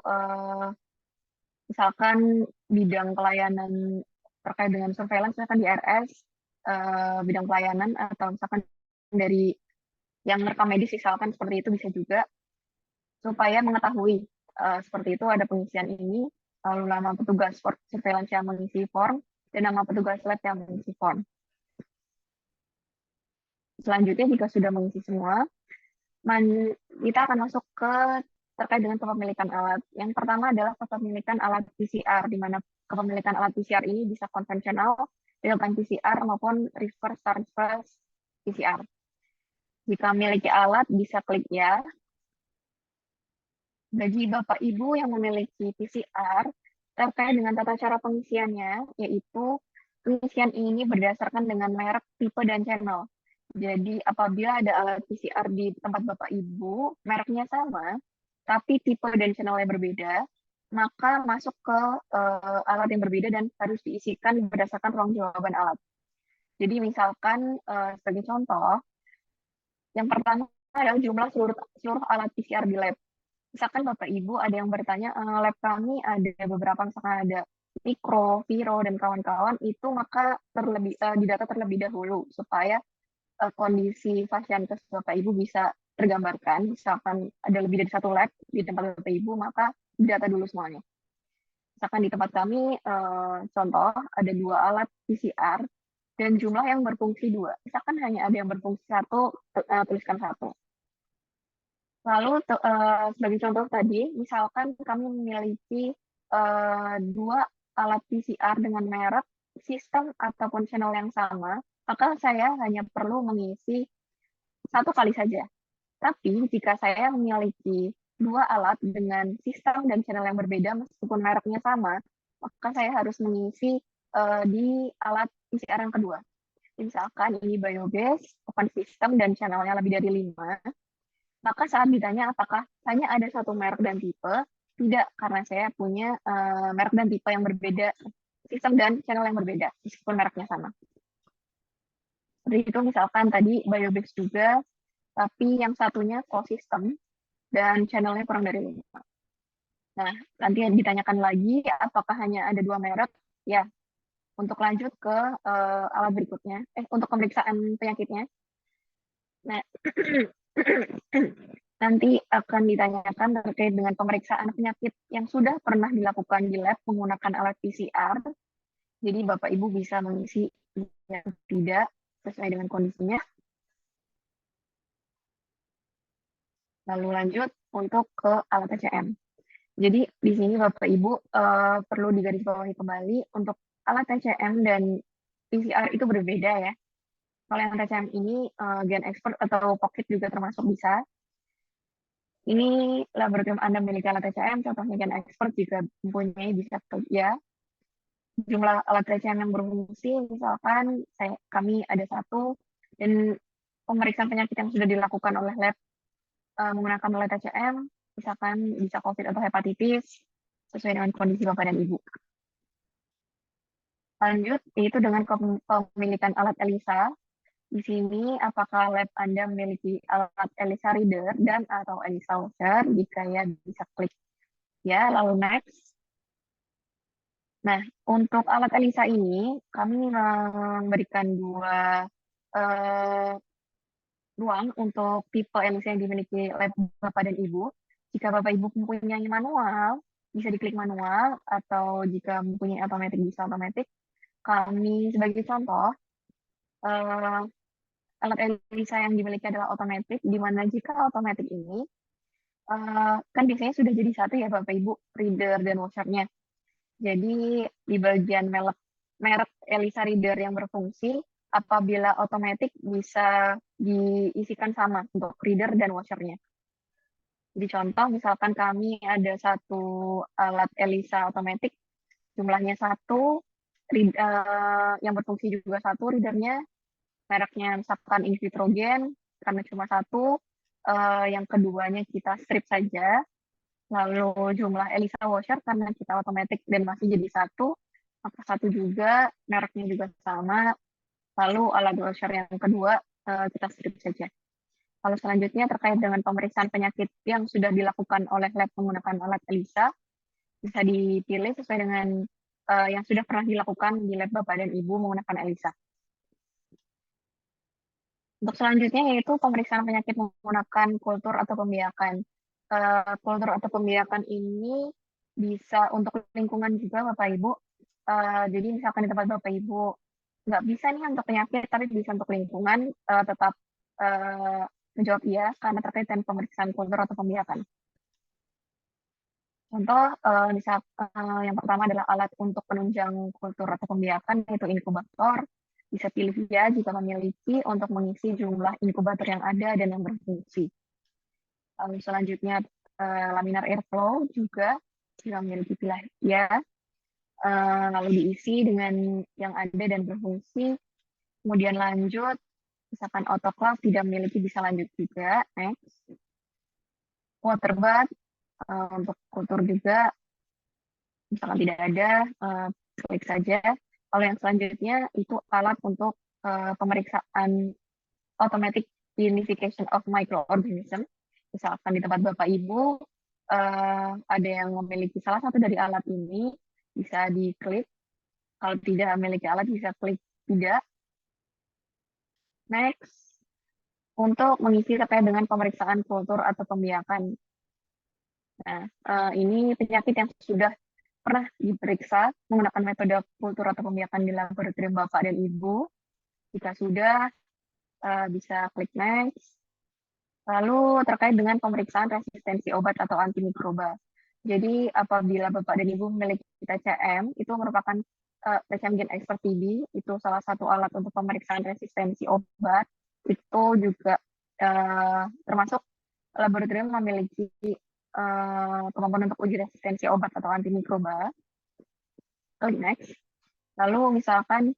misalkan bidang pelayanan terkait dengan surveillance, misalkan di RS, bidang pelayanan, atau misalkan dari yang rekam medis, misalkan seperti itu bisa juga, supaya mengetahui seperti itu ada pengisian ini, lalu nama petugas surveillance yang mengisi form, dan nama petugas lab yang mengisi form. Selanjutnya, jika sudah mengisi semua, kita akan masuk ke terkait dengan kepemilikan alat. Yang pertama adalah kepemilikan alat PCR, di mana kepemilikan alat PCR ini bisa konvensional, real-time PCR, maupun reverse transverse PCR. Jika memiliki alat, bisa klik ya. Bagi Bapak Ibu yang memiliki PCR, terkait dengan tata cara pengisiannya, yaitu pengisian ini berdasarkan dengan merek, tipe, dan channel. Jadi apabila ada alat PCR di tempat Bapak Ibu, mereknya sama, tapi tipe dan channelnya berbeda, maka masuk ke alat yang berbeda dan harus diisikan berdasarkan ruang jawaban alat. Jadi misalkan sebagai contoh, yang pertama adalah jumlah seluruh alat PCR di lab. Misalkan Bapak Ibu ada yang bertanya, lab kami ada beberapa, misalkan ada mikro, viro, dan kawan-kawan, itu maka didata terlebih dahulu, supaya kondisi Fasyankes Bapak Ibu bisa tergambarkan. Misalkan ada lebih dari satu lab di tempat Bapak Ibu, maka didata dulu semuanya. Misalkan di tempat kami, contoh, ada 2 alat PCR, dan jumlah yang berfungsi 2. Misalkan hanya ada yang berfungsi 1, tuliskan 1. Lalu sebagai contoh tadi, misalkan kami memiliki 2 alat PCR dengan merek, sistem, ataupun channel yang sama, maka saya hanya perlu mengisi 1 kali saja. Tapi jika saya memiliki 2 alat dengan sistem dan channel yang berbeda, meskipun mereknya sama, maka saya harus mengisi di alat PCR yang kedua. Misalkan ini Biobase, open system, dan channelnya lebih dari 5. Maka saat ditanya apakah hanya ada 1 merek dan tipe, tidak, karena saya punya merek dan tipe yang berbeda, sistem dan channel yang berbeda, meskipun mereknya sama. Seperti itu, misalkan tadi Biobase juga, tapi yang satunya co-system, dan channelnya kurang dari 5. Nah, nanti ditanyakan lagi apakah hanya ada 2 merek. Ya, untuk lanjut ke alat berikutnya, untuk pemeriksaan penyakitnya. Nah, nanti akan ditanyakan terkait dengan pemeriksaan penyakit yang sudah pernah dilakukan di lab menggunakan alat PCR. Jadi Bapak Ibu bisa mengisi yang tidak sesuai dengan kondisinya. Lalu lanjut untuk ke alat TCM. Jadi di sini Bapak Ibu perlu digarisbawahi kembali untuk alat TCM dan PCR itu berbeda ya. Kalau yang TCM ini Gen Expert atau Pocket juga termasuk bisa. Ini laboratorium Anda memiliki alat TCM, contohnya Gen Expert juga mempunyai bisa kerja. Jumlah alat TCM yang berfungsi, misalkan kami ada 1, dan pemeriksaan penyakit yang sudah dilakukan oleh lab menggunakan alat TCM, misalkan bisa COVID atau hepatitis, sesuai dengan kondisi Bapak dan Ibu. Lanjut, yaitu dengan kepemilikan alat ELISA. Di sini, apakah lab Anda memiliki alat ELISA Reader dan atau ELISA Watcher? Jika ya, bisa klik ya, lalu next. Nah, untuk alat ELISA ini, kami memberikan 2 ruang untuk tipe ELISA yang dimiliki lab Bapak dan Ibu. Jika Bapak Ibu mempunyai manual, bisa diklik manual, atau jika mempunyai otomatis, bisa otomatis. Kami sebagai contoh, alat ELISA yang dimiliki adalah otomatis, di mana jika otomatis ini, kan biasanya sudah jadi 1 ya Bapak Ibu, reader dan watcher-nya. Jadi di bagian merek ELISA reader yang berfungsi, apabila otomatis bisa diisikan sama untuk reader dan watcher-nya. Jadi contoh, misalkan kami ada 1 alat ELISA otomatis, jumlahnya 1, yang berfungsi juga 1 readernya, mereknya misalkan Invitrogen, karena cuma 1, yang keduanya kita strip saja. Lalu jumlah ELISA washer karena kita otomatis dan masih jadi 1, maka 1 juga, mereknya juga sama. Lalu alat washer yang kedua kita strip saja. Lalu selanjutnya terkait dengan pemeriksaan penyakit yang sudah dilakukan oleh lab menggunakan alat ELISA, bisa dipilih sesuai dengan yang sudah pernah dilakukan di lab Bapak dan Ibu menggunakan ELISA. Untuk selanjutnya yaitu pemeriksaan penyakit menggunakan kultur atau pembiakan. Kultur atau pembiakan ini bisa untuk lingkungan juga Bapak Ibu. Jadi misalkan di tempat Bapak Ibu nggak bisa nih untuk penyakit, tapi bisa untuk lingkungan, tetap menjawab iya karena terkait dengan pemeriksaan kultur atau pembiakan. Contoh, yang pertama adalah alat untuk penunjang kultur atau pembiakan, yaitu inkubator. Bisa pilih ya jika memiliki untuk mengisi jumlah inkubator yang ada dan yang berfungsi. Lalu selanjutnya laminar airflow juga jika memiliki pilih ya. Lalu diisi dengan yang ada dan berfungsi. Kemudian lanjut, misalkan autoclave tidak memiliki, bisa lanjut juga. Next. Water bath untuk kultur juga, misalkan tidak ada, klik saja. Kalau yang selanjutnya itu alat untuk pemeriksaan automatic unification of microorganism. Misalkan di tempat Bapak Ibu ada yang memiliki salah satu dari alat ini, bisa diklik. Kalau tidak memiliki alat, bisa klik tidak. Next. Untuk mengisi terkait dengan pemeriksaan kultur atau pembiakan. Nah, ini penyakit yang sudah pernah diperiksa menggunakan metode kultur atau pembiakan di laboratorium Bapak dan Ibu. Jika sudah, bisa klik next. Lalu terkait dengan pemeriksaan resistensi obat atau antimikroba. Jadi apabila Bapak dan Ibu memiliki TCM, itu merupakan TCM Gen Expert TB, itu salah satu alat untuk pemeriksaan resistensi obat. Itu juga termasuk laboratorium memiliki kemampuan untuk uji resistensi obat atau antimikroba. Klik next. Lalu misalkan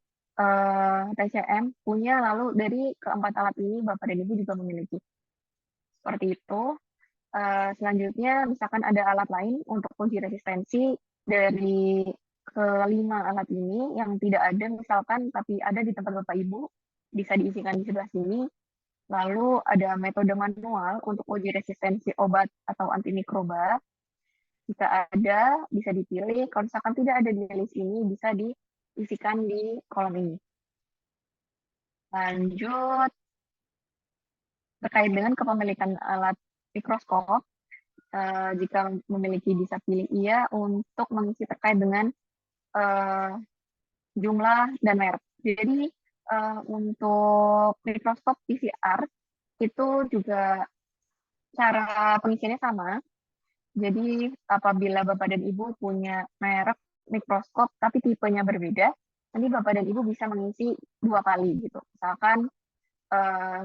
TCM punya, lalu dari keempat alat ini Bapak dan Ibu juga memiliki. Seperti itu. Selanjutnya misalkan ada alat lain untuk uji resistensi dari kelima alat ini yang tidak ada misalkan, tapi ada di tempat Bapak Ibu, bisa diisikan di sebelah sini. Lalu ada metode manual untuk uji resistensi obat atau antimikroba. Jika ada, bisa dipilih. Kalau misalkan tidak ada di list ini, bisa diisikan di kolom ini. Lanjut, terkait dengan kepemilikan alat mikroskop, jika memiliki bisa pilih iya untuk mengisi terkait dengan jumlah dan merek. Jadi untuk mikroskop PCR itu juga cara pengisiannya sama. Jadi apabila Bapak dan Ibu punya merek mikroskop tapi tipenya berbeda, nanti Bapak dan Ibu bisa mengisi 2 kali gitu. Misalkan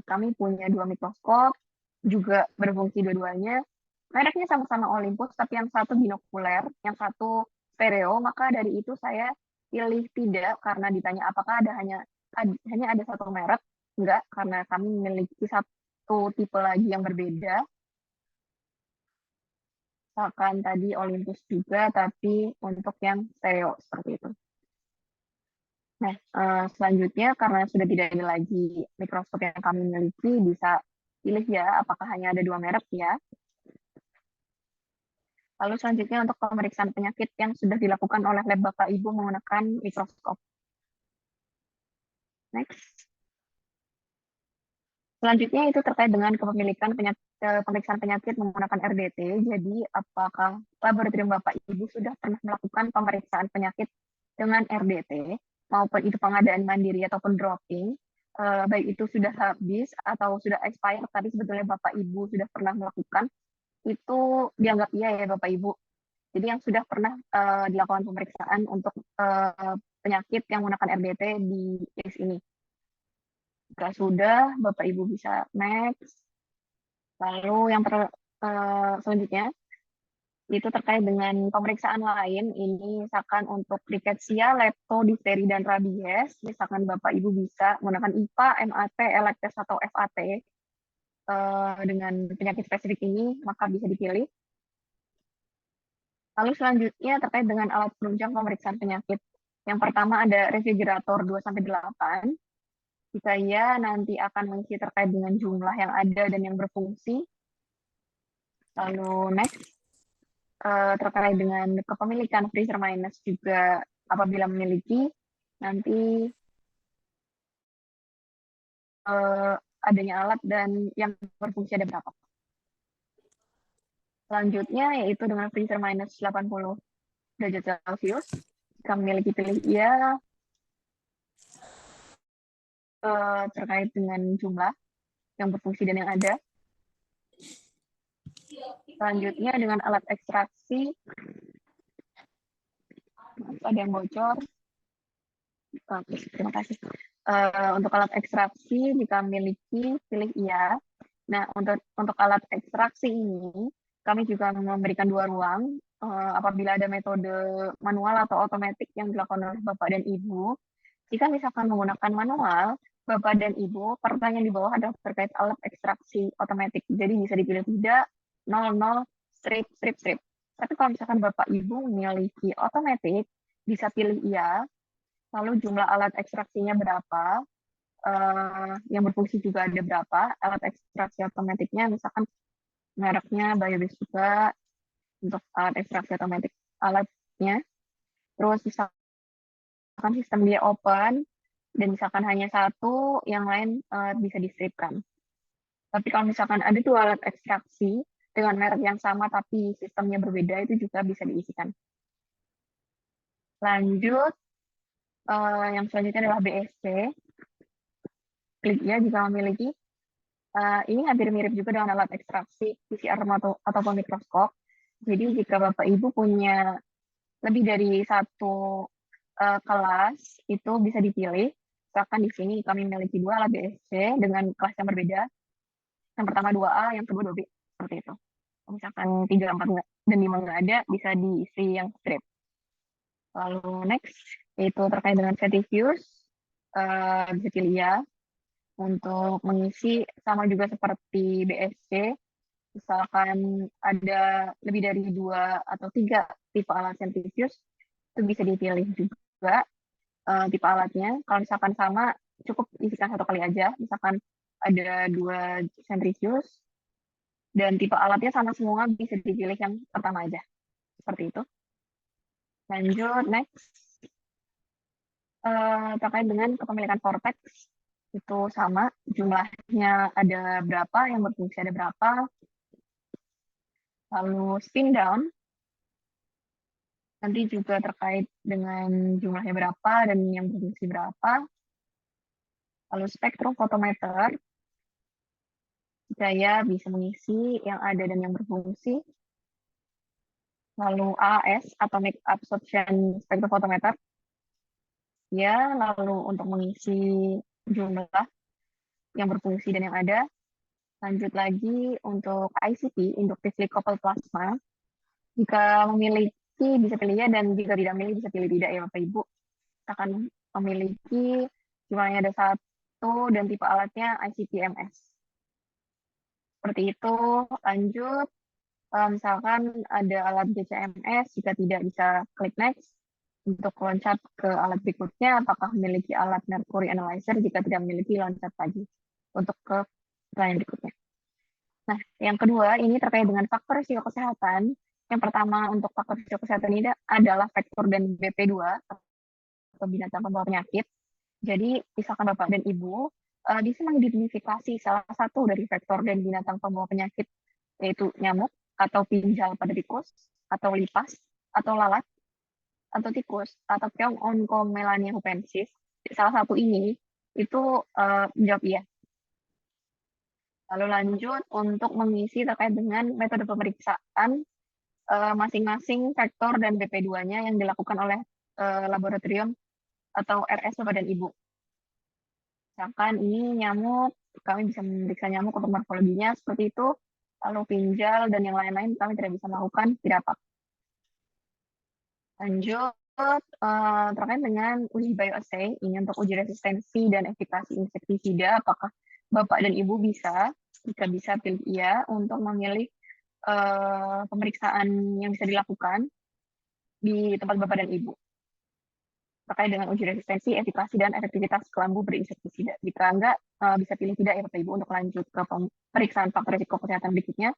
kami punya 2 mikroskop, juga berfungsi dua-duanya. Mereknya sama-sama Olympus, tapi yang satu binokuler, yang satu stereo, maka dari itu saya pilih tidak karena ditanya apakah hanya ada satu merek. Enggak, karena kami memiliki satu tipe lagi yang berbeda. Misalkan tadi Olympus juga, tapi untuk yang stereo seperti itu. Nah, selanjutnya karena sudah tidak ada lagi mikroskop yang kami miliki, bisa pilih ya apakah hanya ada 2 merek ya. Lalu selanjutnya untuk pemeriksaan penyakit yang sudah dilakukan oleh lab Bapak Ibu menggunakan mikroskop. Next. Selanjutnya itu terkait dengan kepemilikan pemeriksaan penyakit menggunakan RDT. Jadi apakah laboratorium Bapak Ibu sudah pernah melakukan pemeriksaan penyakit dengan RDT, maupun itu pengadaan mandiri ataupun dropping, baik itu sudah habis atau sudah expired, tapi sebetulnya Bapak Ibu sudah pernah melakukan, itu dianggap iya ya Bapak Ibu. Jadi yang sudah pernah dilakukan pemeriksaan untuk penyakit yang menggunakan RDT di list ini. Jika sudah, Bapak Ibu bisa next. Lalu yang selanjutnya, itu terkait dengan pemeriksaan lain, ini misalkan untuk rickettsia, lepto, difteri, dan rabies, misalkan Bapak Ibu bisa menggunakan IPA, MAT, ELACTES, atau FAT dengan penyakit spesifik ini, maka bisa dipilih. Lalu selanjutnya terkait dengan alat penunjang pemeriksaan penyakit. Yang pertama ada refrigerator 2-8. Jika iya, nanti akan mengisi terkait dengan jumlah yang ada dan yang berfungsi. Lalu next, terkait dengan kepemilikan freezer minus juga apabila memiliki, nanti adanya alat dan yang berfungsi ada berapa. Selanjutnya yaitu dengan freezer minus 80 derajat Celcius. Jika memiliki pilih iya, terkait dengan jumlah yang berfungsi dan yang ada. Selanjutnya dengan alat ekstraksi, ada yang bocor. Oke, terima kasih. Untuk alat ekstraksi jika memiliki pilih iya. Nah, untuk alat ekstraksi ini kami juga memberikan 2 ruang. Apabila ada metode manual atau otomatis yang dilakukan oleh Bapak dan Ibu. Jika misalkan menggunakan manual, Bapak dan Ibu, pertanyaan di bawah adalah terkait alat ekstraksi otomatis. Jadi bisa dipilih tidak, 0, 0, strip, strip, strip. Tapi kalau misalkan Bapak Ibu memiliki otomatis, bisa pilih iya. Lalu jumlah alat ekstraksinya berapa, yang berfungsi juga ada berapa, alat ekstraksi otomatiknya, misalkan mereknya Biobase juga, untuk alat ekstraksi otomatis alatnya. Terus misalkan sistem dia open, dan misalkan hanya satu, yang lain bisa distripkan. Tapi kalau misalkan ada 2 alat ekstraksi dengan merek yang sama tapi sistemnya berbeda, itu juga bisa diisikan. Lanjut, yang selanjutnya adalah BSC. Klik ya jika memiliki. Ini hampir mirip juga dengan alat ekstraksi PCR ataupun mikroskop. Jadi jika Bapak Ibu punya lebih dari satu kelas, itu bisa dipilih. Misalkan di sini kami memiliki 2 alat BSC dengan kelas yang berbeda. Yang pertama 2A, yang kedua 2B. Seperti itu. Misalkan 3, 4, dan 5 nggak ada, bisa diisi yang strip. Lalu next, yaitu terkait dengan Centrifuge, bisa pilih ya. Untuk mengisi sama juga seperti BSC, misalkan ada lebih dari 2 atau 3 tipe alat Centrifuge, itu bisa dipilih juga tipe alatnya. Kalau misalkan sama, cukup isikan 1 kali aja. Misalkan ada 2 Centrifuge, dan tipe alatnya sama semua, bisa dipilih yang pertama aja. Seperti itu. Lanjut, next. Terkait dengan kepemilikan vortex, itu sama, jumlahnya ada berapa, yang berfungsi ada berapa. Lalu spin down, nanti juga terkait dengan jumlahnya berapa dan yang berfungsi berapa. Lalu spektrum photometer, saya bisa mengisi yang ada dan yang berfungsi. Lalu AAS, Atomic Absorption Spectrophotometer, ya, lalu untuk mengisi jumlah yang berfungsi dan yang ada. Lanjut lagi untuk ICP, Inductively Coupled Plasma. Jika memiliki bisa pilih ya, dan jika tidak memiliki bisa pilih tidak ya Bapak Ibu. Kita akan memiliki jumlahnya ada 1 dan tipe alatnya ICP-MS. Seperti itu. Lanjut, misalkan ada alat GCMS, jika tidak bisa klik next. Untuk loncat ke alat berikutnya, apakah memiliki alat Mercury Analyzer, jika tidak memiliki loncat lagi untuk ke pertanyaan berikutnya. Nah, yang kedua ini terkait dengan faktor risiko kesehatan. Yang pertama untuk faktor risiko kesehatan ini adalah faktor dan BP2 atau binatang pembawa penyakit. Jadi, misalkan Bapak dan Ibu bisa mengidentifikasi salah satu dari faktor dan binatang pembawa penyakit, yaitu nyamuk atau pinjal pada tikus, atau lipas, atau lalat, atau tikus, atau keong Oncomelania hupensis. Salah satu ini itu menjawab iya. Lalu lanjut untuk mengisi terkait dengan metode pemeriksaan masing-masing faktor dan BP2-nya yang dilakukan oleh laboratorium atau RS Bapak dan Ibu. Misalkan ini nyamuk, kami bisa memeriksa nyamuk untuk morfologinya seperti itu, lalu pinjal dan yang lain-lain kami tidak bisa melakukan, tidak apa. Lanjut, terkait dengan uji bioassay, ini untuk uji resistensi dan efikasi insektisida, apakah Bapak dan Ibu bisa, jika bisa pilih iya, untuk memilih pemeriksaan yang bisa dilakukan di tempat Bapak dan Ibu. Terkait dengan uji resistensi, efikasi, dan efektivitas kelambu berinsektisida. Jika enggak, bisa pilih tidak ya Bapak Ibu untuk lanjut ke pemeriksaan faktor risiko kesehatan berikutnya.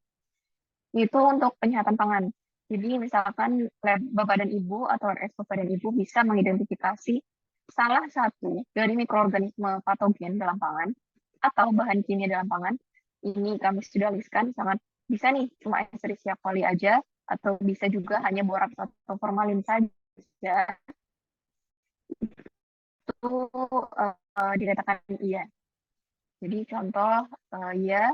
Itu untuk penyihatan pangan. Jadi misalkan lab Bapak dan Ibu atau RS Bapak dan Ibu bisa mengidentifikasi salah satu dari mikroorganisme patogen dalam pangan atau bahan kimia dalam pangan. Ini kami sudah listkan, sangat bisa nih cuma Escherichia coli aja, atau bisa juga hanya boraks atau formalin saja. Itu dikatakan iya. Jadi contoh iya,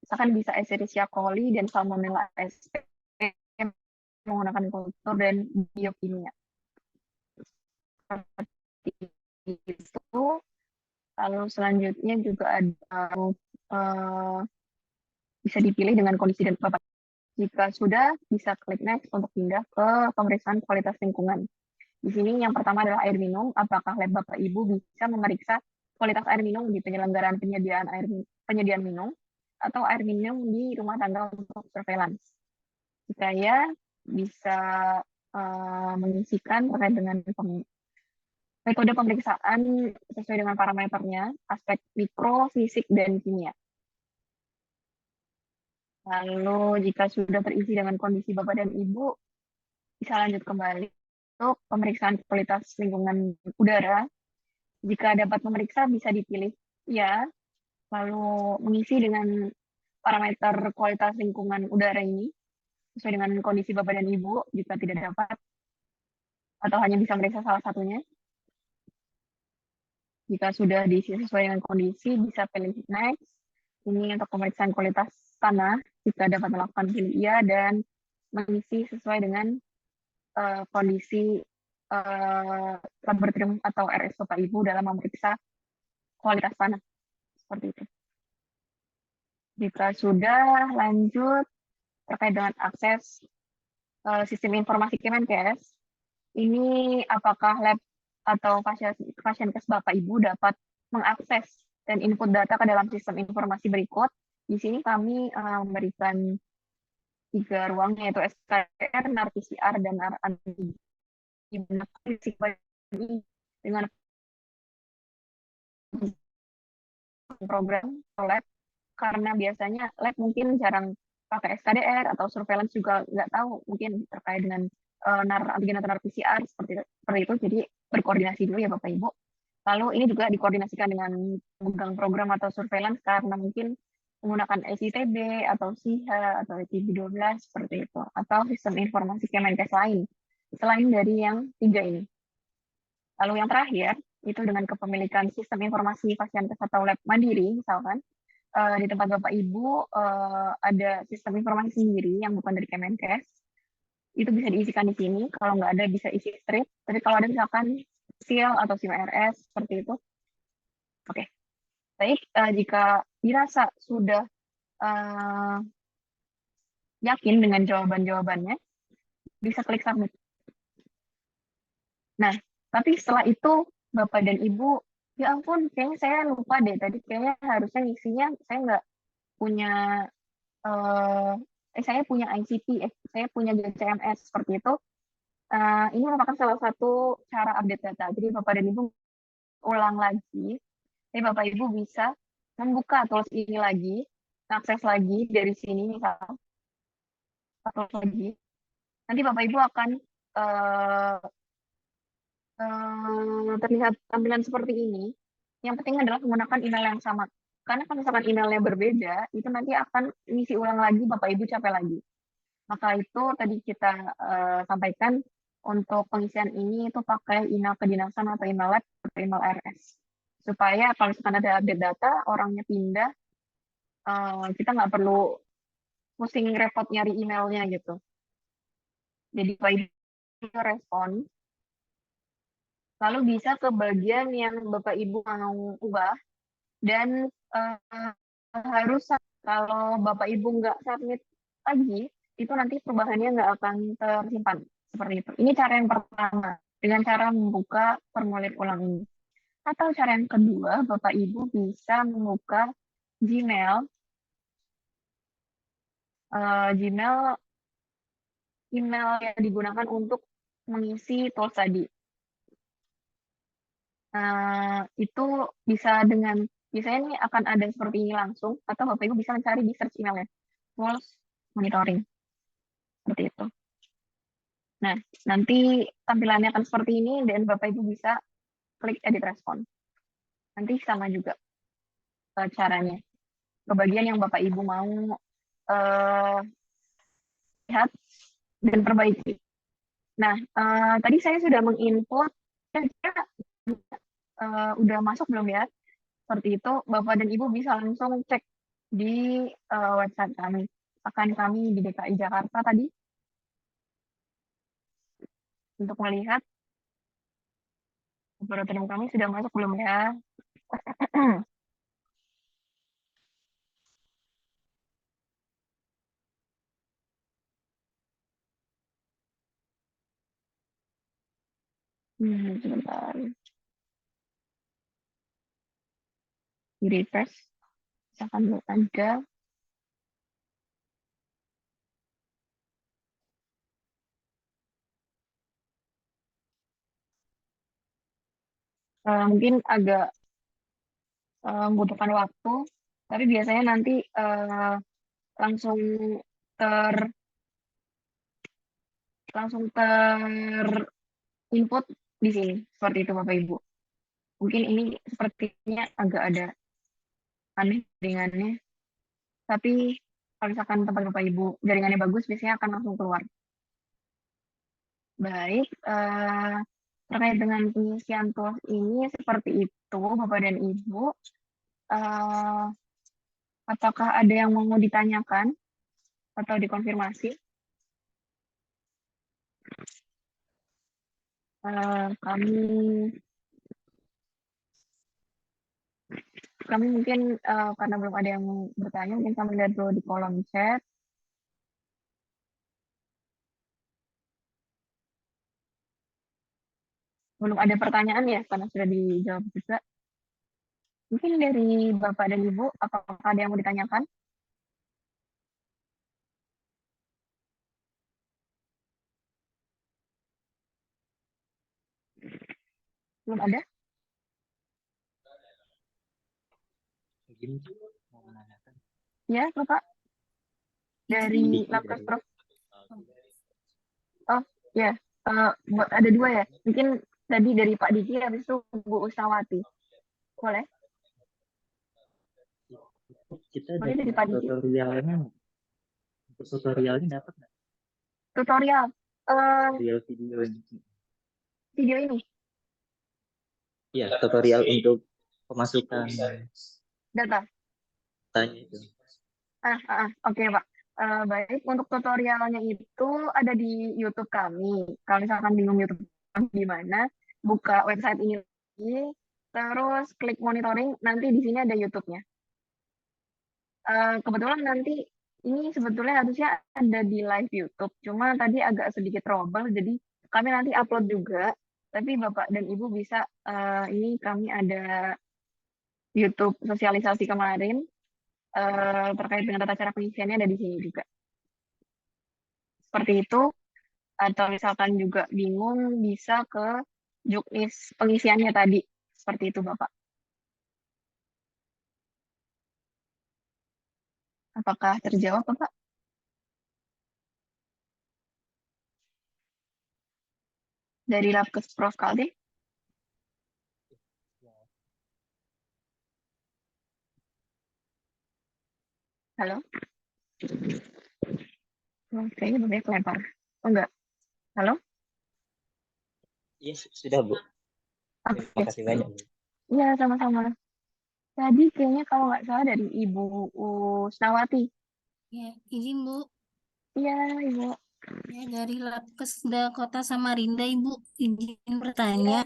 misalkan bisa Escherichia coli dan Salmonella sp menggunakan kultur dan biokimia. Seperti itu. Lalu selanjutnya juga ada bisa dipilih dengan kondisi dan Bapak. Jika sudah, bisa klik next untuk pindah ke pemeriksaan kualitas lingkungan. Di sini yang pertama adalah air minum. Apakah lab Bapak Ibu bisa memeriksa kualitas air minum di penyelenggaraan penyediaan minum atau air minum di rumah tangga untuk surveillance? Jika ya, bisa mengisikan terkait dengan metode pemeriksaan sesuai dengan parameternya, aspek mikro, fisik, dan kimia. Lalu jika sudah terisi dengan kondisi Bapak dan Ibu, bisa lanjut kembali untuk pemeriksaan kualitas lingkungan udara. Jika dapat memeriksa, bisa dipilih ya, lalu mengisi dengan parameter kualitas lingkungan udara ini, sesuai dengan kondisi Bapak dan Ibu, jika tidak dapat, atau hanya bisa memeriksa salah satunya. Jika sudah diisi sesuai dengan kondisi, bisa pilih next. Ini untuk pemeriksaan kualitas tanah, jika dapat melakukan pilih iya, dan mengisi sesuai dengan kondisi laboratorium atau RS Bapak Ibu dalam memeriksa kualitas tanah. Seperti itu. Jika sudah, lanjut terkait dengan akses sistem informasi Kemenkes. Ini apakah lab atau Fasienkes Bapak Ibu dapat mengakses dan input data ke dalam sistem informasi berikut. Di sini kami memberikan 3 ruang, yaitu SKR, NAR PCR, dan NAR antigen. Dengan program lab, karena biasanya lab mungkin jarang pakai SKDR atau surveillance juga nggak tahu, mungkin terkait dengan antigen atau PCR seperti itu. Jadi berkoordinasi dulu ya Bapak Ibu. Lalu ini juga dikoordinasikan dengan pemegang program atau surveillance karena mungkin menggunakan SITB atau SIHA atau TB12 seperti itu, atau sistem informasi Kemenkes lain selain dari yang 3 ini. Lalu yang terakhir itu dengan kepemilikan sistem informasi Fasiankes atau lab mandiri misalkan. Di tempat Bapak Ibu ada sistem informasi sendiri yang bukan dari Kemenkes, itu bisa diisikan di sini. Kalau nggak ada bisa isi strip, tapi kalau ada misalkan SIL atau SIM-RS seperti itu. Oke, baik. Jika dirasa sudah yakin dengan jawaban-jawabannya, bisa klik submit. Nah, tapi setelah itu Bapak dan Ibu, ya ampun, kayaknya saya lupa deh tadi, kayaknya harusnya ngisinya saya nggak punya saya punya ICT, saya punya GCMS seperti itu. Ini merupakan salah satu cara update data. Jadi Bapak dan Ibu ulang lagi. Jadi Bapak Ibu bisa membuka tools ini lagi, akses lagi dari sini misal, tools lagi. Nanti Bapak Ibu akan terlihat tampilan seperti ini. Yang penting adalah menggunakan email yang sama. Karena kalau misalkan emailnya berbeda, itu nanti akan ngisi ulang lagi, Bapak Ibu capek lagi. Maka itu tadi kita sampaikan untuk pengisian ini itu pakai email kedinasan atau email lab atau email RS. Supaya kalau misalkan ada update data, orangnya pindah, kita nggak perlu pusing repot nyari emailnya gitu. Jadi Bapak Ibu respon, lalu bisa ke bagian yang Bapak Ibu mau ubah, dan harus kalau Bapak Ibu nggak submit lagi, itu nanti perubahannya nggak akan tersimpan seperti itu. Ini cara yang pertama dengan cara membuka formulir ulang ini. Atau cara yang kedua, Bapak Ibu bisa membuka Gmail, email yang digunakan untuk mengisi tools tadi. Itu bisa dengan biasanya ini akan ada seperti ini langsung, atau Bapak Ibu bisa mencari di search emailnya, tools monitoring. Seperti itu. Nah, nanti tampilannya akan seperti ini dan Bapak Ibu bisa klik edit respon. Nanti sama juga caranya. Ke bagian yang Bapak Ibu mau lihat dan perbaiki. Nah, tadi saya sudah menginput, kira-kira udah masuk belum ya? Seperti itu, Bapak dan Ibu bisa langsung cek di website kami. Akan kami di DKI Jakarta tadi untuk melihat laboratorium kami sudah masuk belum ya? Sebentar. Di refresh. Misalkan belum ada. Mungkin agak membutuhkan waktu, tapi biasanya nanti langsung input di sini seperti itu Bapak Ibu. Mungkin ini sepertinya agak ada aneh jaringannya, tapi kalau misalkan tempat Bapak Ibu jaringannya bagus, biasanya akan langsung keluar. Baik, terkait dengan pengisian tools ini seperti itu Bapak dan Ibu. Apakah ada yang mau ditanyakan atau dikonfirmasi? Kami mungkin karena belum ada yang bertanya, mungkin kami lihat dulu di kolom chat. Belum ada pertanyaan ya, karena sudah dijawab juga. Mungkin dari Bapak dan Ibu, apakah ada yang mau ditanyakan? Belum ada? Ya, Bapak. dari Labkes Prof. Oh ya, ada dua ya. Mungkin tadi dari Pak Diki, habis itu Bu Usnawati. Boleh? Kita Boleh dari dapat Pak Diki? tutorialnya, untuk tutorialnya dapat nggak? Tutorial Tutorial video ini. video ini, Iya, tutorial untuk pemasukan data. tanya itu. Oke Pak. Baik, untuk tutorialnya itu ada di YouTube kami. Kalau misalkan bingung YouTube kami di mana, buka website ini lagi, terus klik monitoring, nanti di sini ada YouTube-nya. Kebetulan nanti ini sebetulnya harusnya ada di live YouTube, cuma tadi agak sedikit trouble, jadi kami nanti upload juga. Tapi Bapak dan Ibu bisa, ini kami ada YouTube sosialisasi kemarin, terkait dengan tata cara pengisiannya ada di sini juga. Seperti itu, atau misalkan juga bingung bisa ke Juknis pengisiannya tadi. Seperti itu Bapak. Apakah terjawab Bapak? Dari Labkes Prof. Kalde? Halo? Kayaknya Bapak kelempar. Oh enggak. Halo? Iya, sudah Bu. Terima Oke. kasih banyak Bu. Iya, sama-sama. Tadi kayaknya kalau nggak salah dari Ibu Usnawati. Ya, izin Bu. Iya, Ibu. Ya, dari Labkesda Kota Samarinda, Ibu, izin bertanya.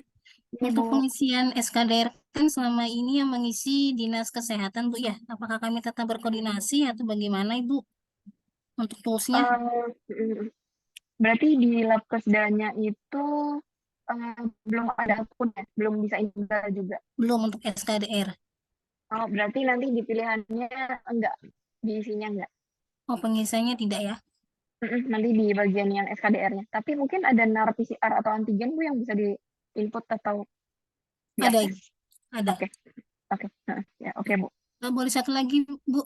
Iya, Untuk Bu. pengisian SKDR kan selama ini yang mengisi Dinas Kesehatan, Bu, ya. Apakah kami tetap berkoordinasi atau bagaimana, Ibu? Untuk toolsnya? Berarti di Labkesdanya itu belum ada akun ya? Belum bisa install juga? Belum untuk SKDR. Oh, berarti nanti di pilihannya enggak? Diisinya enggak? Oh, pengisiannya tidak ya? Nanti di bagian yang SKDR-nya. Tapi mungkin ada NAR PCR atau antigen Bu yang bisa di input atau Ada, diakses? ada. Oke. Ya, oke Bu. Boleh satu lagi, Bu?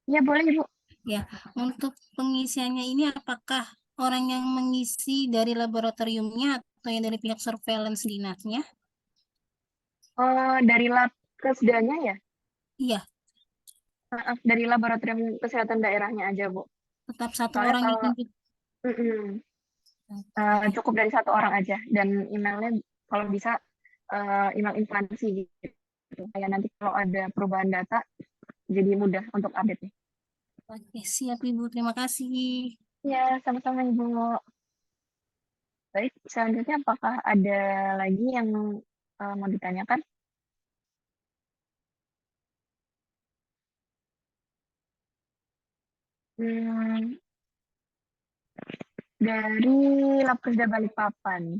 Ya, boleh Bu. Ya, untuk pengisiannya ini apakah orang yang mengisi dari laboratoriumnya atau yang dari pihak surveillance dinasnya? Dari Labkesdanya ya? Iya. Dari laboratorium kesehatan daerahnya aja Bu. Tetap satu Soalnya orang kalau yang cukup dari satu orang aja, dan emailnya kalau bisa email instansi gitu. Kayak nanti kalau ada perubahan data jadi mudah untuk update-nya. Oke, siap Ibu. Terima kasih. Ya, sama-sama Ibu. Baik, selanjutnya apakah ada lagi yang mau ditanyakan? Dari Labkesda Balikpapan.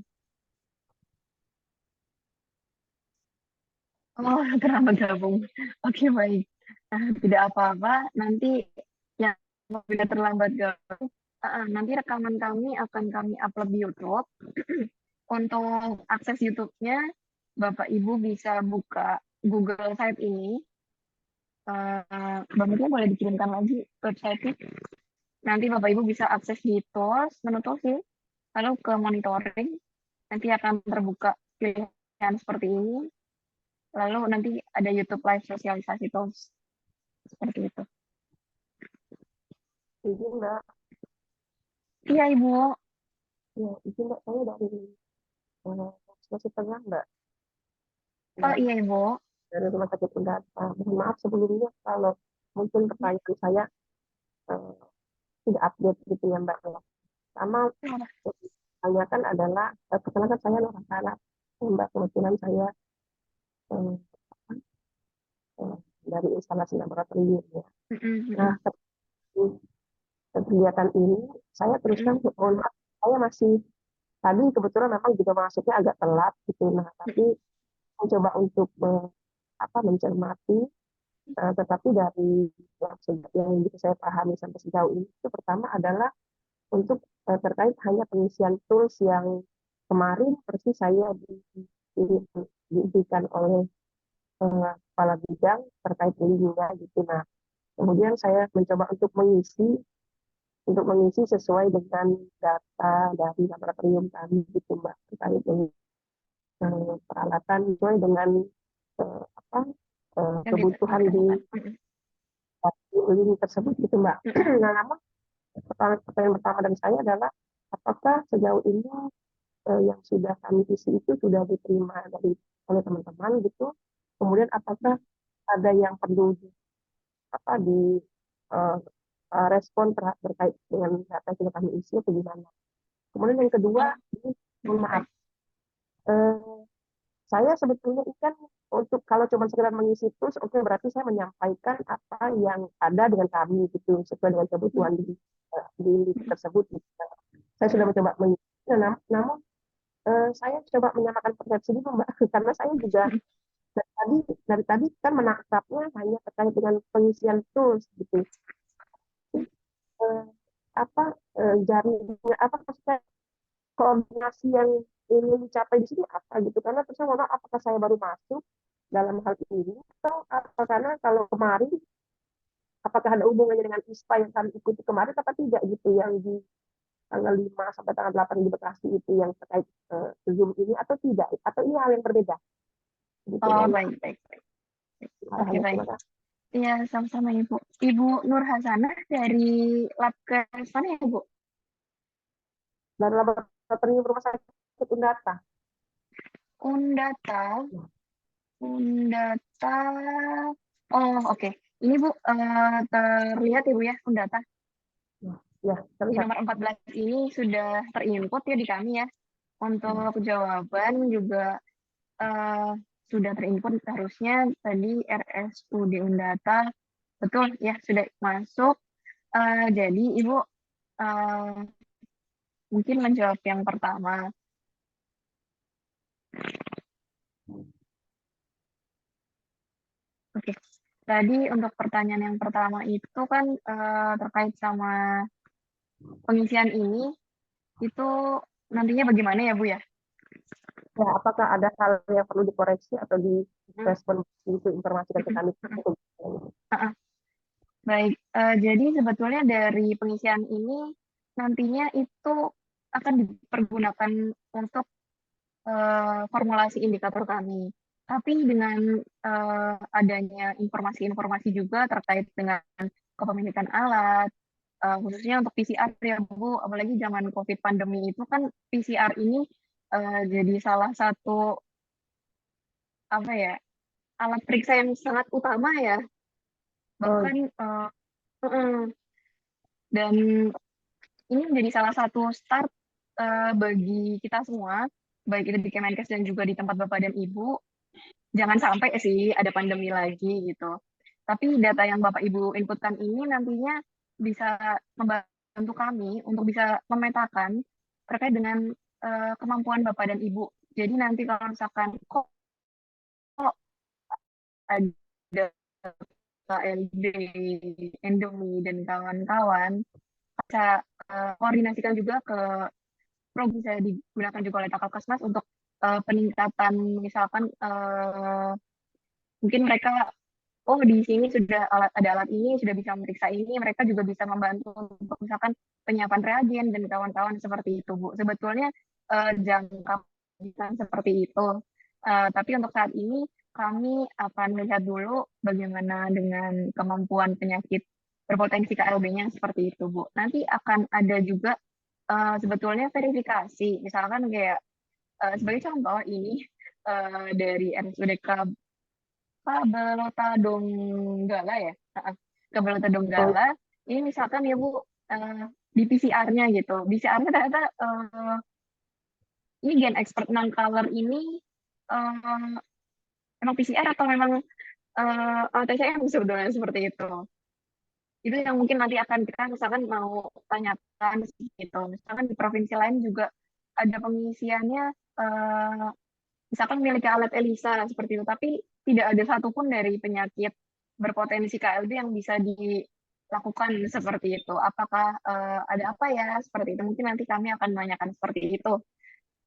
Oh, terlambat gabung. Oke, baik. Tidak apa-apa. Nanti yang apabila terlambat gabung, nanti rekaman kami akan kami upload di YouTube. Untuk akses YouTube-nya, Bapak Ibu bisa buka Google Site ini. Mbak Mutia boleh dikirimkan lagi website-nya. Nanti Bapak Ibu bisa akses di tools, menu tools ya, lalu ke monitoring. Nanti akan terbuka pilihan seperti ini. Lalu nanti ada YouTube live sosialisasi tools. Seperti itu. Izin Mbak. Iya Ibu. Ya, izin Mbak, saya dari Sulawesi Tengah Mbak. Oh iya Ibu. Dari Rumah Sakit Undata. Mohon maaf sebelumnya kalau mungkin pertanyaan saya tidak update gitu ya Mbak. Sama tanyakan adalah perkenalkan saya Nur Hasana. Mbak, kebetulan saya dari instalasi laboratorium ya. Nah, kegiatan ini saya teruskan saya masih tadi kebetulan memang juga masuknya agak telat gitu. Nah, tapi mencoba untuk mencermati, tetapi dari yang bisa saya pahami sampai sejauh ini itu pertama adalah untuk terkait hanya pengisian tools yang kemarin persis saya diberikan oleh kepala bidang terkait linknya gitu. Nah, kemudian saya mencoba untuk mengisi untuk mengisi sesuai dengan data dari laboratorium kami gitu Mbak, terkait dengan peralatan sesuai dengan kebutuhan di lini tersebut gitu Mbak. Nah, namun pertanyaan pertama dari saya adalah apakah sejauh ini yang sudah kami isi itu sudah diterima oleh teman-teman gitu. Kemudian apakah ada yang perlu di respon terkait dengan data yang sudah kami isi atau gimana. Kemudian yang kedua, mohon maaf, saya sebetulnya ikan untuk kalau cuma sekedar mengisi terus, oke, berarti saya menyampaikan apa yang ada dengan kami gitu sesuai dengan kebutuhan di tersebut. Gitu. Saya sudah mencoba mengisi, namun saya coba menyamakan persepsi dulu Mbak, karena saya juga dari tadi kan menangkapnya hanya terkait dengan pengisian tools gitu. Jaringan maksudnya koordinasi yang ingin dicapai di sini apa gitu, karena terus mohon maaf, apakah saya baru masuk dalam hal ini atau apa, karena kalau kemarin apakah ada hubungannya dengan ISPA yang kami ikuti kemarin apa tidak gitu, yang di tanggal 5 sampai tanggal 8 di Bekasi itu yang terkait Zoom ini atau tidak, atau ini hal yang berbeda gitu. Baik. Oke, baik. Ya, sama-sama Ibu. Ibu Nur Hasanah dari Labkes mana ya, Bu? Dari laboratorium rumah sakit Undata. Undata. Oh, oke. Ini Bu, terlihat ya Bu ya, Undata. Ya, Di nomor 14 ini sudah terinput ya di kami ya. Untuk jawaban juga sudah terinput harusnya tadi RSUD Undata. Betul ya, sudah masuk. Jadi Ibu mungkin menjawab yang pertama. Oke, tadi untuk pertanyaan yang pertama itu kan terkait sama pengisian ini, itu nantinya bagaimana ya Bu ya? Ya, apakah ada hal yang perlu dikoreksi atau direspon itu informasi dari kami? Baik, jadi sebetulnya dari pengisian ini nantinya itu akan dipergunakan untuk formulasi indikator kami. Tapi dengan adanya informasi-informasi juga terkait dengan kepemilikan alat, khususnya untuk PCR ya Bu, apalagi zaman COVID pandemi itu kan PCR ini jadi salah satu alat periksa yang sangat utama ya. Bahkan dan ini menjadi salah satu start bagi kita semua, baik itu di Kemenkes dan juga di tempat Bapak dan Ibu. Jangan sampai sih ada pandemi lagi gitu. Tapi data yang Bapak Ibu inputkan ini nantinya bisa membantu kami untuk bisa memetakan terkait dengan kemampuan Bapak dan Ibu. Jadi nanti kalau misalkan kok ada KLB, endemi, dan kawan-kawan, bisa koordinasikan juga ke bisa digunakan juga oleh Kakakesmas untuk peningkatan misalkan mungkin mereka di sini sudah ada alat ini sudah bisa memeriksa ini, mereka juga bisa membantu untuk misalkan penyiapan reagen dan kawan-kawan seperti itu Bu. Sebetulnya jangka panjang seperti itu, tapi untuk saat ini kami akan melihat dulu bagaimana dengan kemampuan penyakit berpotensi KLB-nya seperti itu Bu. Nanti akan ada juga sebetulnya verifikasi, misalkan kayak sebagai contoh ini dari RSUD Kabelota Donggala ya, Kabelota Donggala. Ini misalkan ya Bu di PCR-nya gitu, PCR-nya ternyata ini gen expert non-color ini memang PCR atau memang TCM sebetulnya seperti itu. Itu yang mungkin nanti akan kita misalkan mau tanyakan gitu. Misalkan di provinsi lain juga ada pengisiannya misalkan milik alat ELISA seperti itu, tapi tidak ada satupun dari penyakit berpotensi KLB yang bisa dilakukan seperti itu. Apakah ada apa ya seperti itu? Mungkin nanti kami akan menanyakan seperti itu.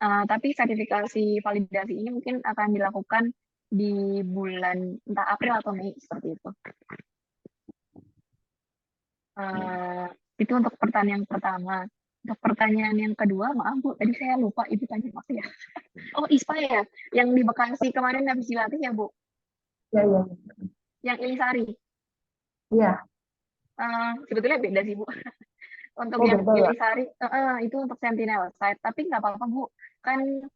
Tapi verifikasi validasi ini mungkin akan dilakukan di bulan entah April atau Mei seperti itu. Itu untuk pertanyaan yang pertama. Untuk pertanyaan yang kedua, maaf Bu, tadi saya lupa Ibu tanya apa ya? Oh, ISPA ya, yang di Bekasi kemarin habis dilatih ya Bu, Ya, ya, yang Ilisari. ya. Sebetulnya beda sih Bu. Untuk Oh, yang beda ya. Ilisari, itu untuk Sentinel site, tapi nggak apa-apa Bu. Kan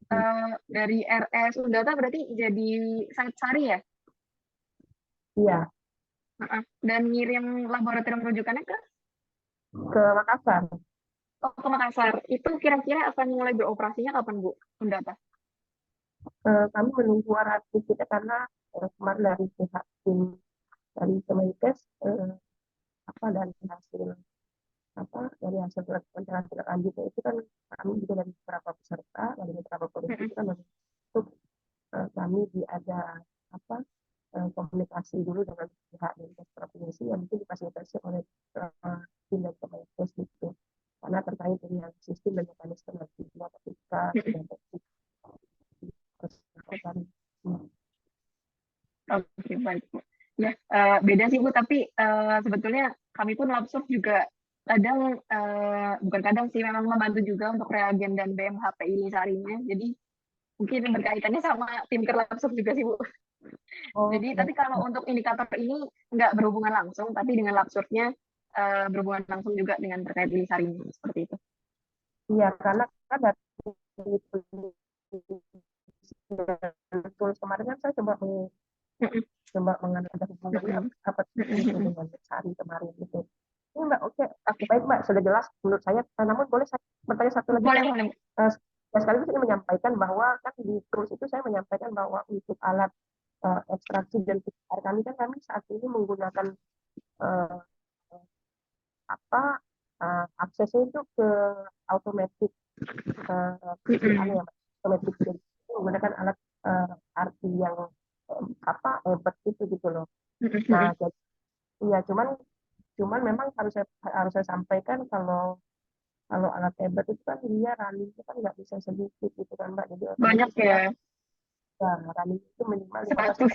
dari RS Undata berarti jadi site Sari ya? Iya, Dan ngirim laboratorium rujukannya ke Makassar. ke Makassar. Itu kira-kira akan mulai beroperasinya kapan Bu? Undata? Kami menunggu arahan kita karena kemarin dari pihak tim dari Kemenkes dari hasil penjelasan lanjutnya itu kan kami juga dari beberapa peserta dari beberapa provinsi itu kan untuk kami ada komunikasi dulu dengan pihak Dinkes provinsi yang mungkin difasilitasi oleh tim dan Kemenkes gitu, karena terkait dengan sistem dan mekanisme nanti ketika sudah Oke, baik Bu. Ya, beda sih Bu, tapi sebetulnya kami pun Labsurp juga kadang, bukan kadang sih, memang membantu juga untuk reagen dan BMHP ini sarinya. Jadi mungkin berkaitannya sama tim Labsurp juga sih Bu. Jadi, tapi kalau untuk indikator ini nggak berhubungan langsung, tapi dengan Labsurpnya berhubungan langsung juga dengan terkait ini sarinya, seperti itu. Iya, karena kan dari tulis kemarin kan saya coba mengenai ada hubungannya apa itu dengan Sari kemarin gitu. Ini Mbak, oke. Baik Mbak, sudah jelas menurut saya. Namun boleh saya bertanya satu lagi? Boleh. Sekaligus ini menyampaikan bahwa kan di tulis itu saya menyampaikan bahwa untuk alat ekstraksi dan PCR kami saat ini menggunakan aksesnya itu ke automatic automatic menggunakan alat RT yang hebat itu gitu loh. Nah, jadi iya, cuman memang harus saya sampaikan kalau alat hebat itu kan dia running itu kan nggak bisa sedikit gitu kan Mbak. Jadi banyak ya. Ya, running itu minimal 100.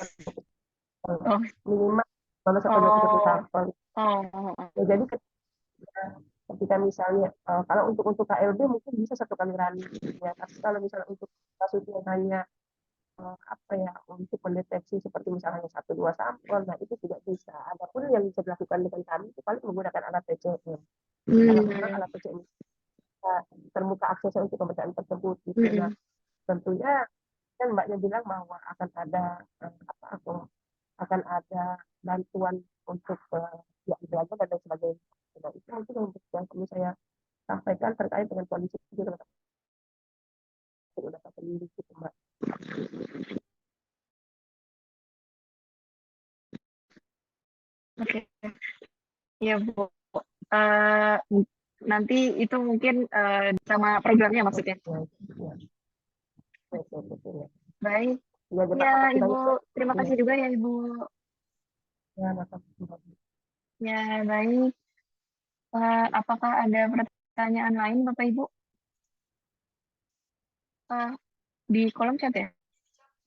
Minimal 30 sampel. Ya, jadi ketika misalnya kalau untuk KLB mungkin bisa satu kali running ya, tapi kalau misalnya untuk kasus yang hanya untuk mendeteksi seperti misalnya 1-2 sampel, nah itu tidak bisa. Adapun yang bisa dilakukan dengan kami itu paling menggunakan alat PCM. Kalau memang alat PCM terbuka aksesnya untuk pemeriksaan tersebut gitu. Nah, tentunya kan Mbaknya bilang bahwa akan ada bantuan untuk belajar dan lain sebagainya. Nah, itu mungkin yang perlu saya sampaikan terkait dengan kondisi itu sudah sendiri gitu Mbak. Oke, ya Bu. Nanti itu mungkin sama programnya maksudnya. Baik. Ya Ibu, terima kasih juga ya Ibu. Ya, baik. Apakah ada pertanyaan lain Bapak Ibu? Di kolom chat ya?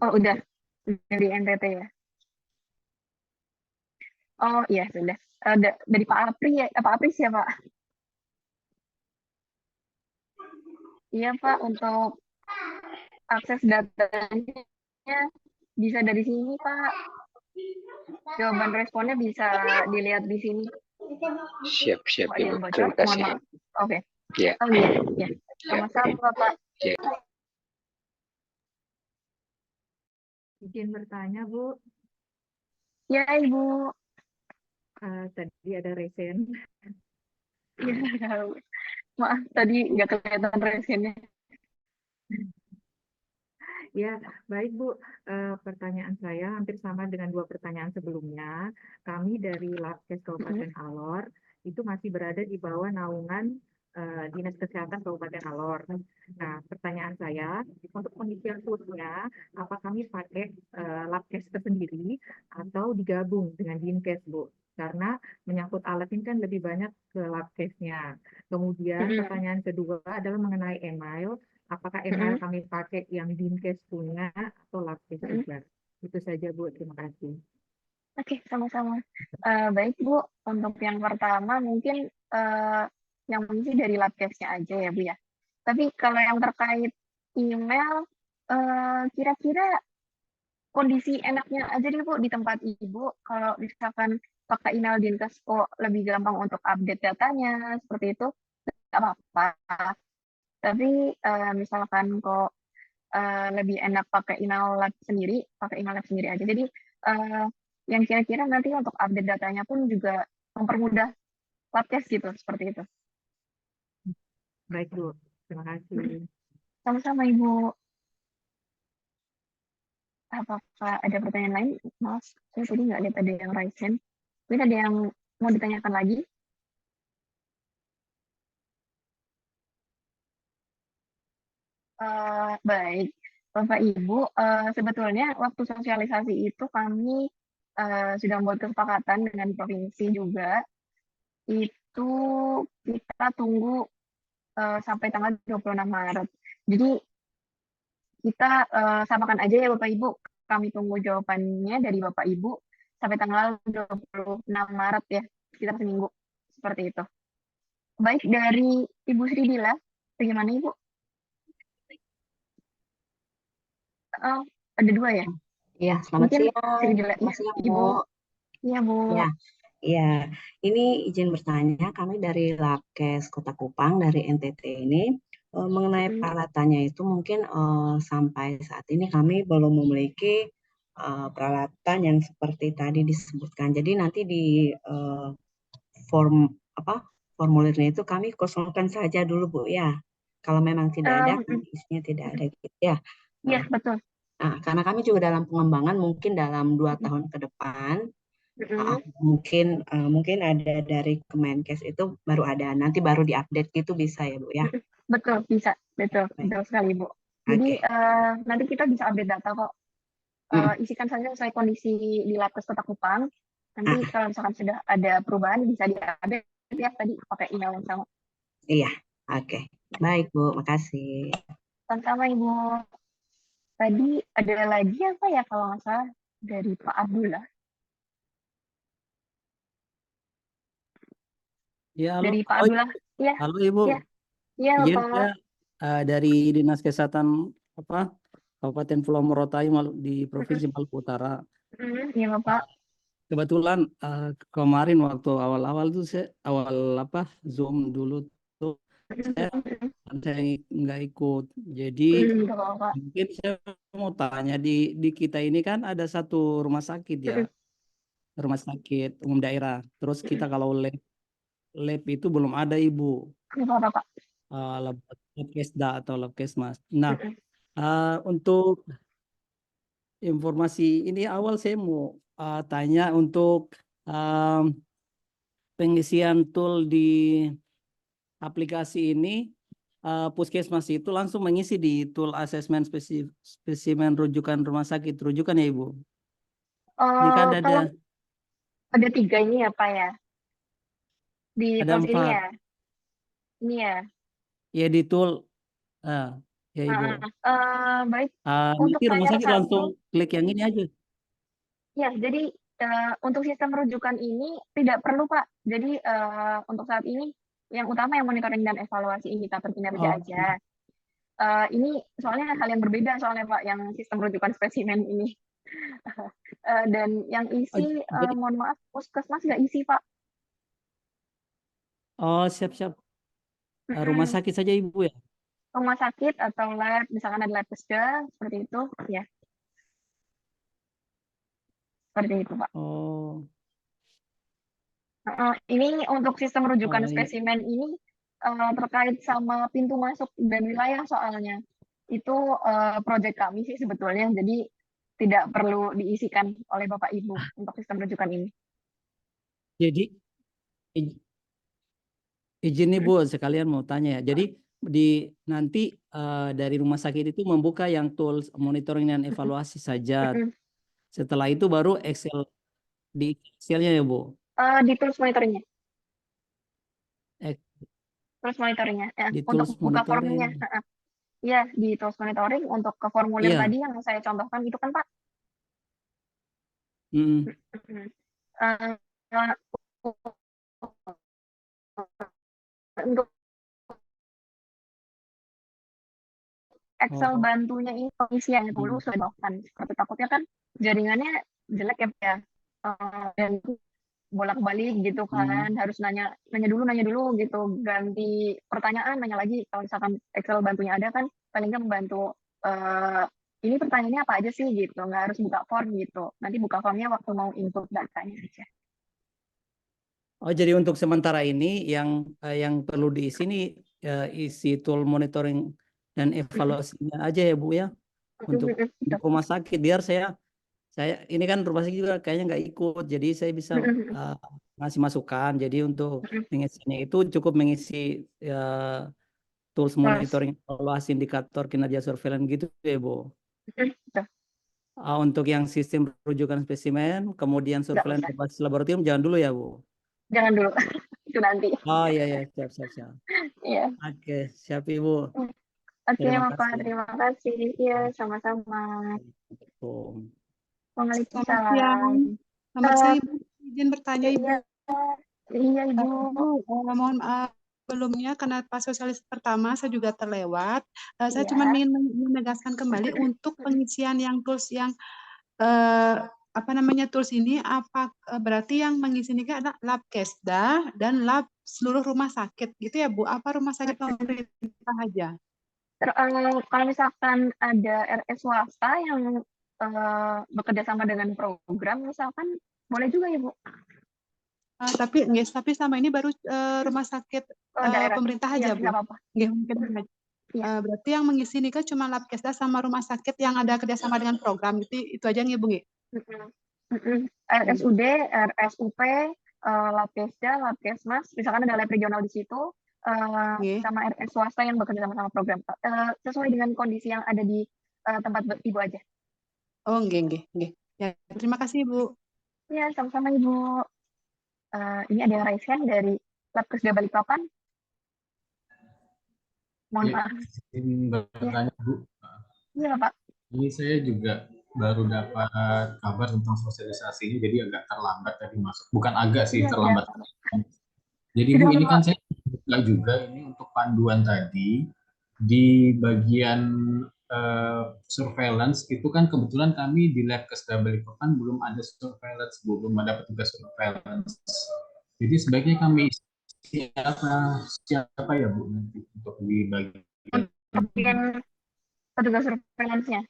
Oh, udah. Dari NTT ya? Oh iya, sudah. Dari Pak Apri ya? Pak Apri siapa? Iya Pak, untuk akses datanya bisa dari sini Pak. Jawaban responnya bisa dilihat di sini. Siap, Ibu. Bocor, Terima kasih. mohon maaf. Oke. Ya. Oh iya. Sama-sama Pak. Ya. Izin bertanya, Bu. Ya, Ibu. Tadi ada resen. Ya, maaf, tadi nggak kelihatan resennya. Ya, baik Bu. Pertanyaan saya hampir sama dengan 2 pertanyaan sebelumnya. Kami dari Labkes Kabupaten Alor itu masih berada di bawah naungan Dinas Kesehatan Kabupaten Alor. Nah, pertanyaan saya, untuk pengisian kursnya, apa kami pakai Labkes tersendiri atau digabung dengan Dinkes, Bu? Karena menyangkut alat ini kan lebih banyak ke Labkesnya. Kemudian pertanyaan kedua adalah mengenai email. Apakah email kami pakai yang Dinkes punya atau Labkes juga? Itu saja Bu, terima kasih. Oke, sama-sama. Baik Bu, untuk yang pertama mungkin yang mengisi dari Labkesnya aja ya Bu ya. Tapi kalau yang terkait email, kira-kira kondisi enaknya aja deh Bu di tempat Ibu, kalau misalkan pakai email Dinkes kok lebih gampang untuk update datanya, seperti itu, nggak apa-apa. Tapi misalkan kok lebih enak pakai email lab sendiri, pakai email lab sendiri aja. Jadi yang kira-kira nanti untuk update datanya pun juga mempermudah Labkes gitu, seperti itu. Baik, Bu. Terima kasih. Sama-sama Ibu. Apakah ada pertanyaan lain? Maaf, saya tadi nggak lihat ada yang raise hand. Mungkin ada yang mau ditanyakan lagi? Baik, Bapak Ibu, sebetulnya waktu sosialisasi itu kami sudah membuat kesepakatan dengan provinsi juga. Itu kita tunggu sampai tanggal 26 Maret. Jadi kita samakan aja ya Bapak Ibu, kami tunggu jawabannya dari Bapak Ibu sampai tanggal 26 Maret ya, sekitar seminggu, seperti itu. Baik, dari Ibu Sri Dila, bagaimana Ibu? Ada dua ya? Iya, selamat Mungkin siang. Sri Dila, Selamat ya, siang, Ibu. Bu. Iya, Bu. Ya, ya. Ini izin bertanya, kami dari Labkes Kota Kupang, dari NTT ini, mengenai peralatannya itu mungkin sampai saat ini kami belum memiliki peralatan yang seperti tadi disebutkan. Jadi nanti di formulirnya itu kami kosongkan saja dulu Bu ya. Kalau memang tidak ada, kami isinya tidak ada gitu ya. Iya, betul. Nah, karena kami juga dalam pengembangan mungkin dalam 2 tahun ke depan, mungkin ada dari Kemenkes itu baru ada, nanti baru diupdate gitu bisa ya Bu ya? Betul, bisa. Betul sekali Bu. Jadi nanti kita bisa update data kok. Isikan saja sesuai kondisi di Labkes Kota Kupang. Nanti kalau misalkan sudah ada perubahan bisa diupdate ya tadi pakai email yang sama. Iya, oke. Baik Bu, makasih. Sama-sama Ibu. Tadi ada lagi apa ya kalau nggak salah dari Pak Abdullah. Ya, halo. Dari Pak Abdullah. Iya. Halo Ibu. Iya. Iya, Izin Bapak. saya dari Dinas Kesehatan Kabupaten Pulau Morotai di Provinsi Maluku Utara. Iya, Bapak. Kebetulan kemarin waktu awal-awal tuh Zoom dulu tuh saya nggak ikut. Jadi mungkin saya mau tanya di kita ini kan ada satu rumah sakit ya, rumah sakit umum daerah. Terus kita kalau lab itu belum ada Ibu. Kenapa, Bapak? Labkesda atau Labkesmas. Nah, untuk informasi ini awal saya mau tanya untuk pengisian tool di aplikasi ini, Puskesmas itu langsung mengisi di tool asesmen spesimen rujukan rumah sakit. Rujukan ya Ibu? Ini kan Kalau ada 3 ini ya Pak ya? Di ada tools ini 4. ya? Ini ya? Ya di tool. Ya Ibu. Baik. Untuk Nanti rumah layar sakit langsung klik yang ini aja. Ya, jadi untuk sistem rujukan ini tidak perlu Pak. Jadi untuk saat ini yang utama yang monitoring dan evaluasi indikator kinerja aja. Ini soalnya hal yang berbeda soalnya Pak, yang sistem rujukan spesimen ini. Dan yang isi, mohon maaf, Puskesmas nggak isi Pak. Oh, siap-siap. Rumah sakit saja Ibu ya? Rumah sakit atau lab, misalkan ada lab Pusda, seperti itu, ya. Seperti itu Pak. Oh. Ini untuk sistem rujukan Iya. spesimen ini terkait sama pintu masuk dan wilayah soalnya. Itu proyek kami sih sebetulnya, jadi tidak perlu diisikan oleh Bapak Ibu untuk sistem rujukan ini. Jadi izin nih Bu, sekalian mau tanya ya. Jadi nanti dari rumah sakit itu membuka yang tools monitoring dan evaluasi saja. Setelah itu baru di Excelnya ya Bu? Di tools monitoringnya. Eh, Tools monitoringnya. Di Untuk tools buka monitoring. formnya. Iya, di tools monitoring untuk ke formulir Iya. tadi yang saya contohkan itu kan Pak. Untuk Excel Oh. bantunya ini pengisiannya dulu Hmm. sudah dilakukan. Tapi takutnya kan jaringannya jelek ya. Dan bolak-balik gitu kan, harus nanya dulu gitu, ganti pertanyaan, nanya lagi. Kalau misalkan Excel bantunya ada kan, paling nggak membantu, ini pertanyaannya apa aja sih gitu, nggak harus buka form gitu. Nanti buka formnya waktu mau input datanya aja. Oh, jadi untuk sementara ini yang perlu diisi nih isi tool monitoring dan evaluasinya aja ya Bu ya untuk rumah sakit, biar saya ini kan rumah sakit juga kayaknya nggak ikut, jadi saya bisa ngasih masukan. Jadi untuk mengisinya itu cukup mengisi tools monitoring evaluasi indikator kinerja surveillance gitu ya Bu. Untuk yang sistem rujukan spesimen, kemudian surveillance berbasis laboratorium jangan dulu ya Bu. Jangan dulu, itu nanti. Oh iya ya, siap. Iya. Oke, siap Ibu. Oke, Terima Bapak, kasih. terima kasih. Iya, sama-sama. Assalamualaikum. Waalaikumsalam. Selamat siang, Ibu. Izin bertanya, Ibu. Iya, Ibu. Mohon maaf sebelumnya karena pas sosialis pertama saya juga terlewat. Saya Iya. cuma ingin menegaskan kembali untuk pengisian yang tools yang tools ini berarti yang mengisi ini adalah lab Kesda dan lab seluruh rumah sakit gitu ya Bu? Apa rumah sakit pemerintah aja? Kalau misalkan ada RS swasta yang bekerja sama dengan program, misalkan boleh juga ya Bu. Tapi sama ini baru rumah sakit Daerah. pemerintah Iya, aja Bu. nggak apa-apa. Nggih, mungkin aja. Berarti yang mengisi ini kan cuma lab Kesda sama rumah sakit yang ada kerjasama dengan program gitu, itu aja nggih Bu nggih? RSUD, RSUP, Labkesda, Labkesmas, misalkan ada lab regional di situ, sama RS swasta yang bekerja sama program. Sesuai dengan kondisi yang ada di tempat Ibu aja. Oh, nggih. Ya, terima kasih Ibu. Ya, sama-sama Ibu. Ini ada yang raise hand dari Labkesda Balikpapan. Mohon maaf. Ingin bertanya Bu. Iya Pak. Ini saya juga baru dapat kabar tentang sosialisasi ini, jadi agak terlambat tadi masuk. Bukan agak sih, terlambat. Jadi Bu, ini kan saya buka juga ini untuk panduan tadi di bagian surveillance itu kan kebetulan kami di lab Kesda Balikpapan belum ada surveillance, Bu, belum ada petugas surveillance. Jadi sebaiknya kami siapa ya Bu nanti untuk di bagian petugas surveillance-nya.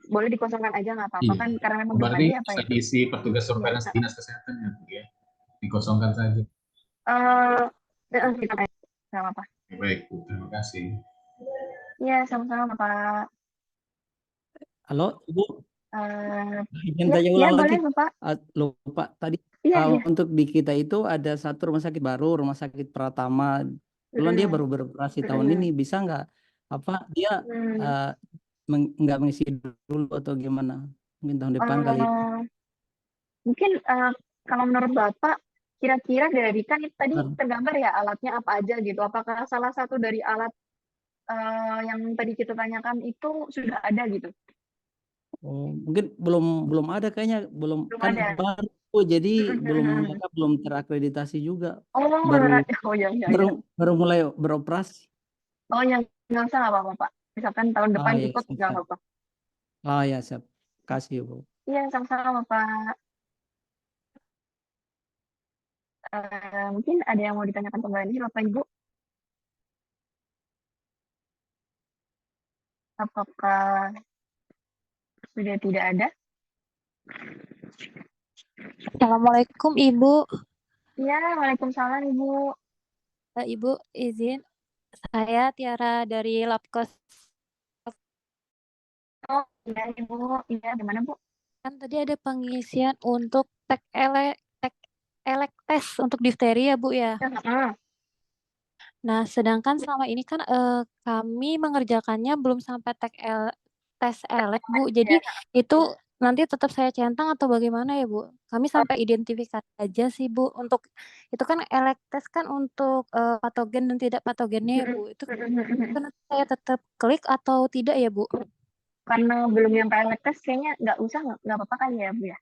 Boleh dikosongkan aja nggak apa-apa kan karena memang belum berarti ada apa ya. diisi petugas surveillance dinas kesehatan ya Bu ya, dikosongkan saja. Kita nggak apa-apa. Baik Bu, terima kasih. Iya, sama-sama Pak. Halo Ibu. Izin Ya, tanya ulang lagi. boleh Bapak. Lupa tadi. Iya. Untuk di kita itu ada satu rumah sakit baru, Rumah Sakit Pratama. Kebetulan dia baru beroperasi tahun ini. Bisa nggak dia nggak mengisi dulu atau gimana? Mungkin tahun depan kali. Mungkin kalau menurut Bapak, kira-kira dari kan tadi tergambar ya alatnya apa aja gitu. Apakah salah satu dari alat yang tadi kita tanyakan itu sudah ada gitu? Oh, mungkin belum ada kayaknya, belum kan ada. baru, jadi mereka belum terakreditasi juga. Oh, baru mulai beroperasi. Oh, yang nggak usah nggak apa-apa Pak. Misalkan tahun depan ya, ikut nggak apa-apa. Oh ya, siap. Kasih Bu. Iya, sama-sama Pak. Mungkin ada yang mau ditanyakan kembali Bapak Ibu? Apakah sudah tidak ada? Assalamualaikum Ibu. Iya, waalaikumsalam Ibu. Ibu izin, saya Tiara dari Labkes. Oh iya Ibu, iya gimana Bu? Kan tadi ada pengisian untuk tek tes untuk difteri ya Bu ya. Nah, sedangkan selama ini kan kami mengerjakannya belum sampai tes elek Bu. Jadi itu nanti tetap saya centang atau bagaimana ya Bu? Kami sampai identifikasi aja sih Bu. Untuk itu kan elek tes kan untuk patogen dan tidak patogennya ya Bu. Itu kan saya tetap klik atau tidak ya Bu? Karena belum nyampe elek tes kayaknya nggak usah, nggak apa-apa kali ya Bu ya?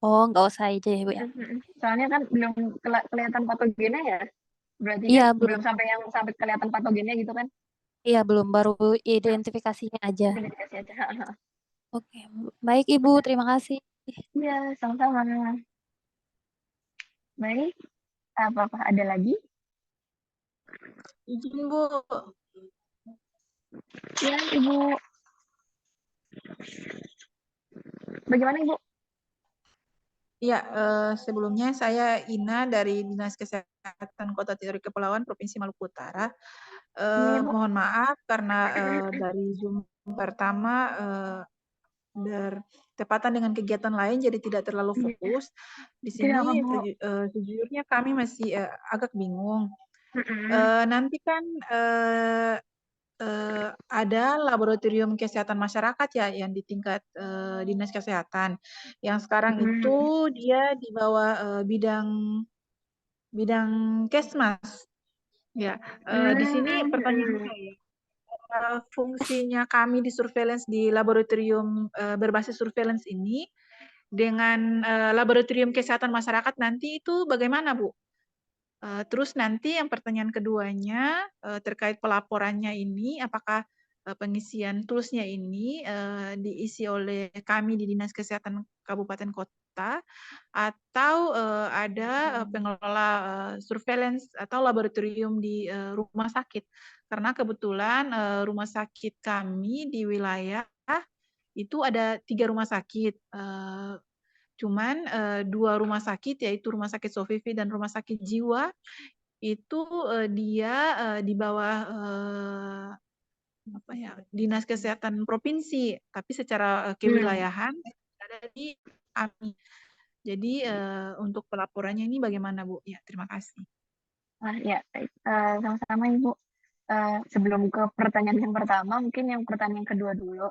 Oh, nggak usah aja ya Bu ya? Soalnya kan belum kelihatan patogennya ya? Berarti iya, kan belum sampai kelihatan patogennya gitu kan? Iya, belum, baru identifikasinya aja. Identifikasi aja. Oke, baik Ibu, terima kasih. Iya, sama-sama. Baik, apa ada lagi? Izin Bu, Ya, Ibu. Bagaimana Ibu? ya sebelumnya saya Ina dari Dinas Kesehatan Kota Tidore Kepulauan Provinsi Maluku Utara. Iya, Bu. Mohon maaf karena dari Zoom pertama bertepatan dengan kegiatan lain jadi tidak terlalu fokus. Di Tidak apa, sini Bu. sejujurnya kami masih agak bingung. Nanti kan ada laboratorium kesehatan masyarakat ya yang di tingkat dinas kesehatan. Yang sekarang itu dia di bawah bidang kesmas. Ya, di sini pertanyaan saya, fungsinya kami di surveillance di laboratorium berbasis surveillance ini dengan laboratorium kesehatan masyarakat nanti itu bagaimana, Bu? Terus nanti yang pertanyaan keduanya terkait pelaporannya ini, apakah pengisian toolsnya ini diisi oleh kami di Dinas Kesehatan Kabupaten Kota atau ada pengelola surveillance atau laboratorium di rumah sakit? Karena kebetulan rumah sakit kami di wilayah itu ada 3 rumah sakit. Cuman 2 rumah sakit yaitu Rumah Sakit Sofifi dan Rumah Sakit Jiwa itu dia di bawah apa ya, Dinas Kesehatan Provinsi, tapi secara kewilayahan ada di kami. Jadi untuk pelaporannya ini bagaimana Bu? Ya, terima kasih. Ya, baik. Sama-sama Ibu. Sebelum ke pertanyaan yang pertama, mungkin yang pertanyaan kedua dulu.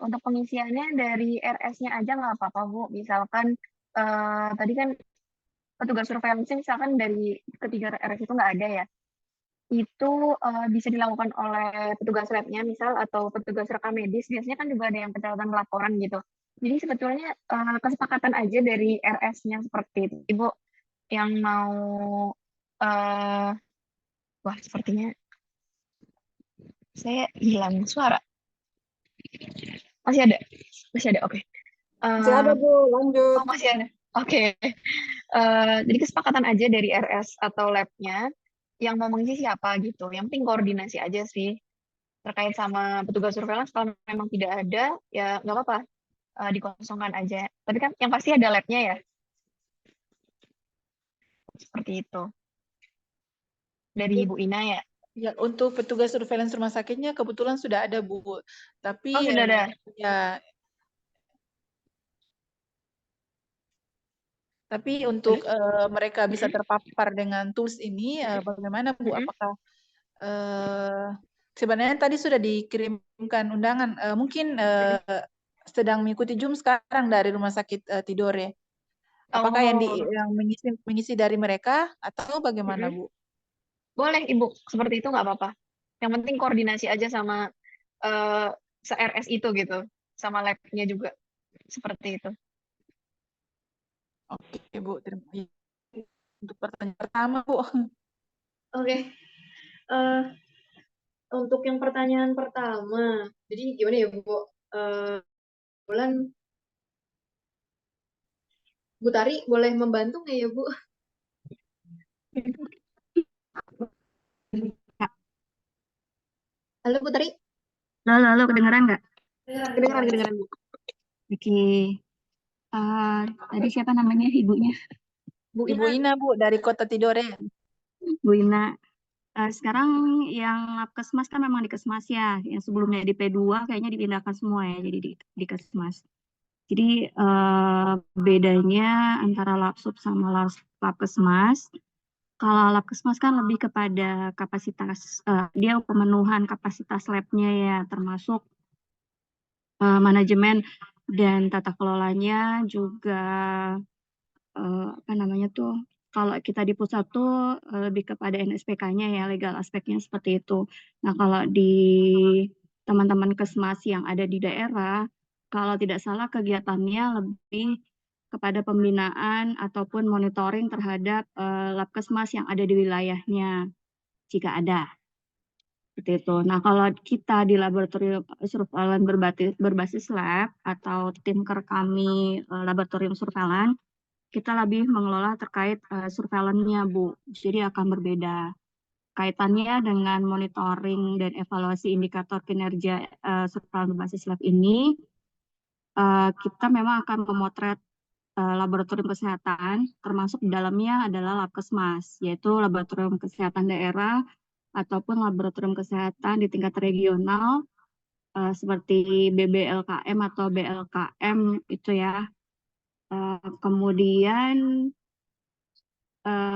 Untuk pengisiannya dari RS-nya aja nggak apa-apa, Bu. Misalkan tadi kan petugas surveillance misalkan dari ketiga RS itu nggak ada ya. Itu bisa dilakukan oleh petugas lab-nya misal atau petugas rekam medis. Biasanya kan juga ada yang pencatatan laporan gitu. Jadi sebetulnya kesepakatan aja dari RS-nya seperti itu. Ibu yang mau wah sepertinya saya hilang suara. Masih ada? Masih ada, oke. Masih ada Bu, lanjut. Oh, masih ada. Oke. Jadi kesepakatan aja dari RS atau lab-nya yang mau mengisi siapa gitu. Yang penting koordinasi aja sih. Terkait sama petugas surveillance, kalau memang tidak ada, ya nggak apa-apa. Dikosongkan aja. Tapi kan yang pasti ada lab-nya ya. Seperti itu. Dari Ibu Ina ya. Ya, untuk petugas surveillance rumah sakitnya kebetulan sudah ada Bu. Tapi sudah ada. Ya. Tapi untuk mereka bisa terpapar dengan tools ini bagaimana Bu? Apakah sebenarnya tadi sudah dikirimkan undangan, mungkin sedang mengikuti Zoom sekarang dari Rumah Sakit Tidore. Apakah yang mengisi dari mereka atau bagaimana Bu? Boleh Ibu, seperti itu nggak apa-apa. Yang penting koordinasi aja sama se-RS itu gitu, sama lab-nya juga. Seperti itu. Oke Bu, terima kasih. Untuk pertanyaan pertama Bu. Oke. Untuk yang pertanyaan pertama, jadi gimana ya Bu? Bulan Bu Tari boleh membantu nggak ya Bu? Halo Bu Tari? Halo, kedengeran nggak? Kedengeran Bu. Oke. Tadi siapa namanya ibunya? Ibu Ina Bu dari Kota Tidore. Bu Ina. Sekarang yang Labkesmas kan memang di Kesmas ya. Yang sebelumnya di P2 kayaknya dipindahkan semua ya, jadi di Kesmas. Jadi bedanya antara Labsub sama Labkesmas. Kalau Labkesmas kan lebih kepada kapasitas, dia pemenuhan kapasitas labnya ya, termasuk manajemen dan tata kelolanya juga apa namanya tuh, kalau kita di pusat tuh lebih kepada NSPK-nya ya, legal aspeknya seperti itu. Nah kalau di teman-teman Kesmas yang ada di daerah, kalau tidak salah kegiatannya lebih kepada pembinaan ataupun monitoring terhadap Labkesmas yang ada di wilayahnya, jika ada. Seperti itu. Nah, kalau kita di laboratorium surveillance berbasis lab atau tim ker kami laboratorium surveillance, kita lebih mengelola terkait surveillance-nya, Bu. Jadi akan berbeda. Kaitannya dengan monitoring dan evaluasi indikator kinerja surveillance berbasis lab ini, kita memang akan memotret laboratorium kesehatan, termasuk di dalamnya adalah Labkesmas, yaitu laboratorium kesehatan daerah ataupun laboratorium kesehatan di tingkat regional seperti BBLKM atau BLKM itu ya. Kemudian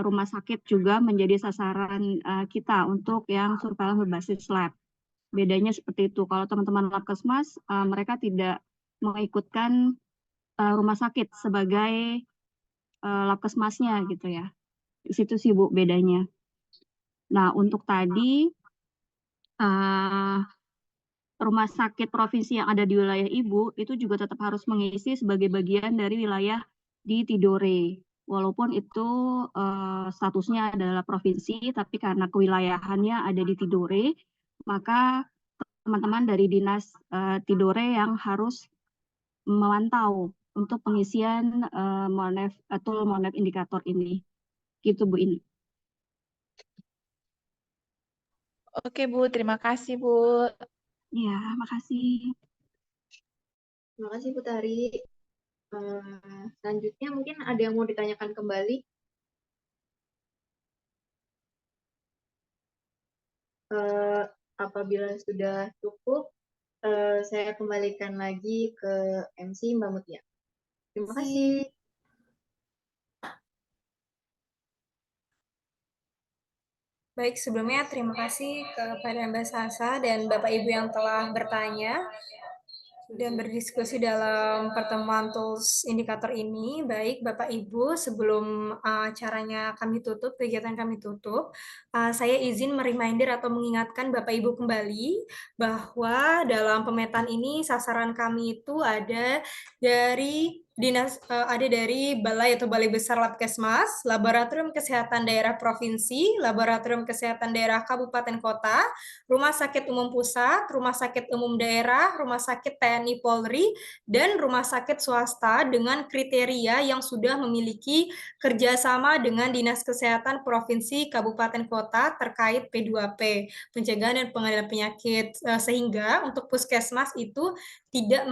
rumah sakit juga menjadi sasaran kita untuk yang surveillance berbasis lab. Bedanya seperti itu. Kalau teman-teman Labkesmas, mereka tidak mengikutkan rumah sakit sebagai Labkesmasnya gitu ya. Di situ sih Bu bedanya. Nah, untuk tadi rumah sakit provinsi yang ada di wilayah Ibu itu juga tetap harus mengisi sebagai bagian dari wilayah di Tidore. Walaupun itu statusnya adalah provinsi, tapi karena kewilayahannya ada di Tidore, maka teman-teman dari Dinas Tidore yang harus memantau untuk pengisian Monef atau Monef indikator ini. Gitu Bu ini. Oke Bu, terima kasih Bu. Ya, makasih. Terima kasih Bu Tari. Selanjutnya mungkin ada yang mau ditanyakan kembali. Apabila sudah cukup, saya kembalikan lagi ke MC Mbak Mutia. Terima kasih. Baik, sebelumnya terima kasih kepada Mbak Sasa dan Bapak Ibu yang telah bertanya dan berdiskusi dalam pertemuan tools indikator ini. Baik, Bapak Ibu, sebelum acaranya kami tutup, kegiatan kami tutup, saya izin mereminder atau mengingatkan Bapak Ibu kembali bahwa dalam pemetaan ini sasaran kami itu ada dari Balai atau Balai Besar Labkesmas, Laboratorium Kesehatan Daerah Provinsi, Laboratorium Kesehatan Daerah Kabupaten Kota, Rumah Sakit Umum Pusat, Rumah Sakit Umum Daerah, Rumah Sakit TNI Polri, dan rumah sakit swasta dengan kriteria yang sudah memiliki kerjasama dengan Dinas Kesehatan Provinsi Kabupaten Kota terkait P2P, pencegahan dan pengendalian penyakit, sehingga untuk puskesmas itu tidak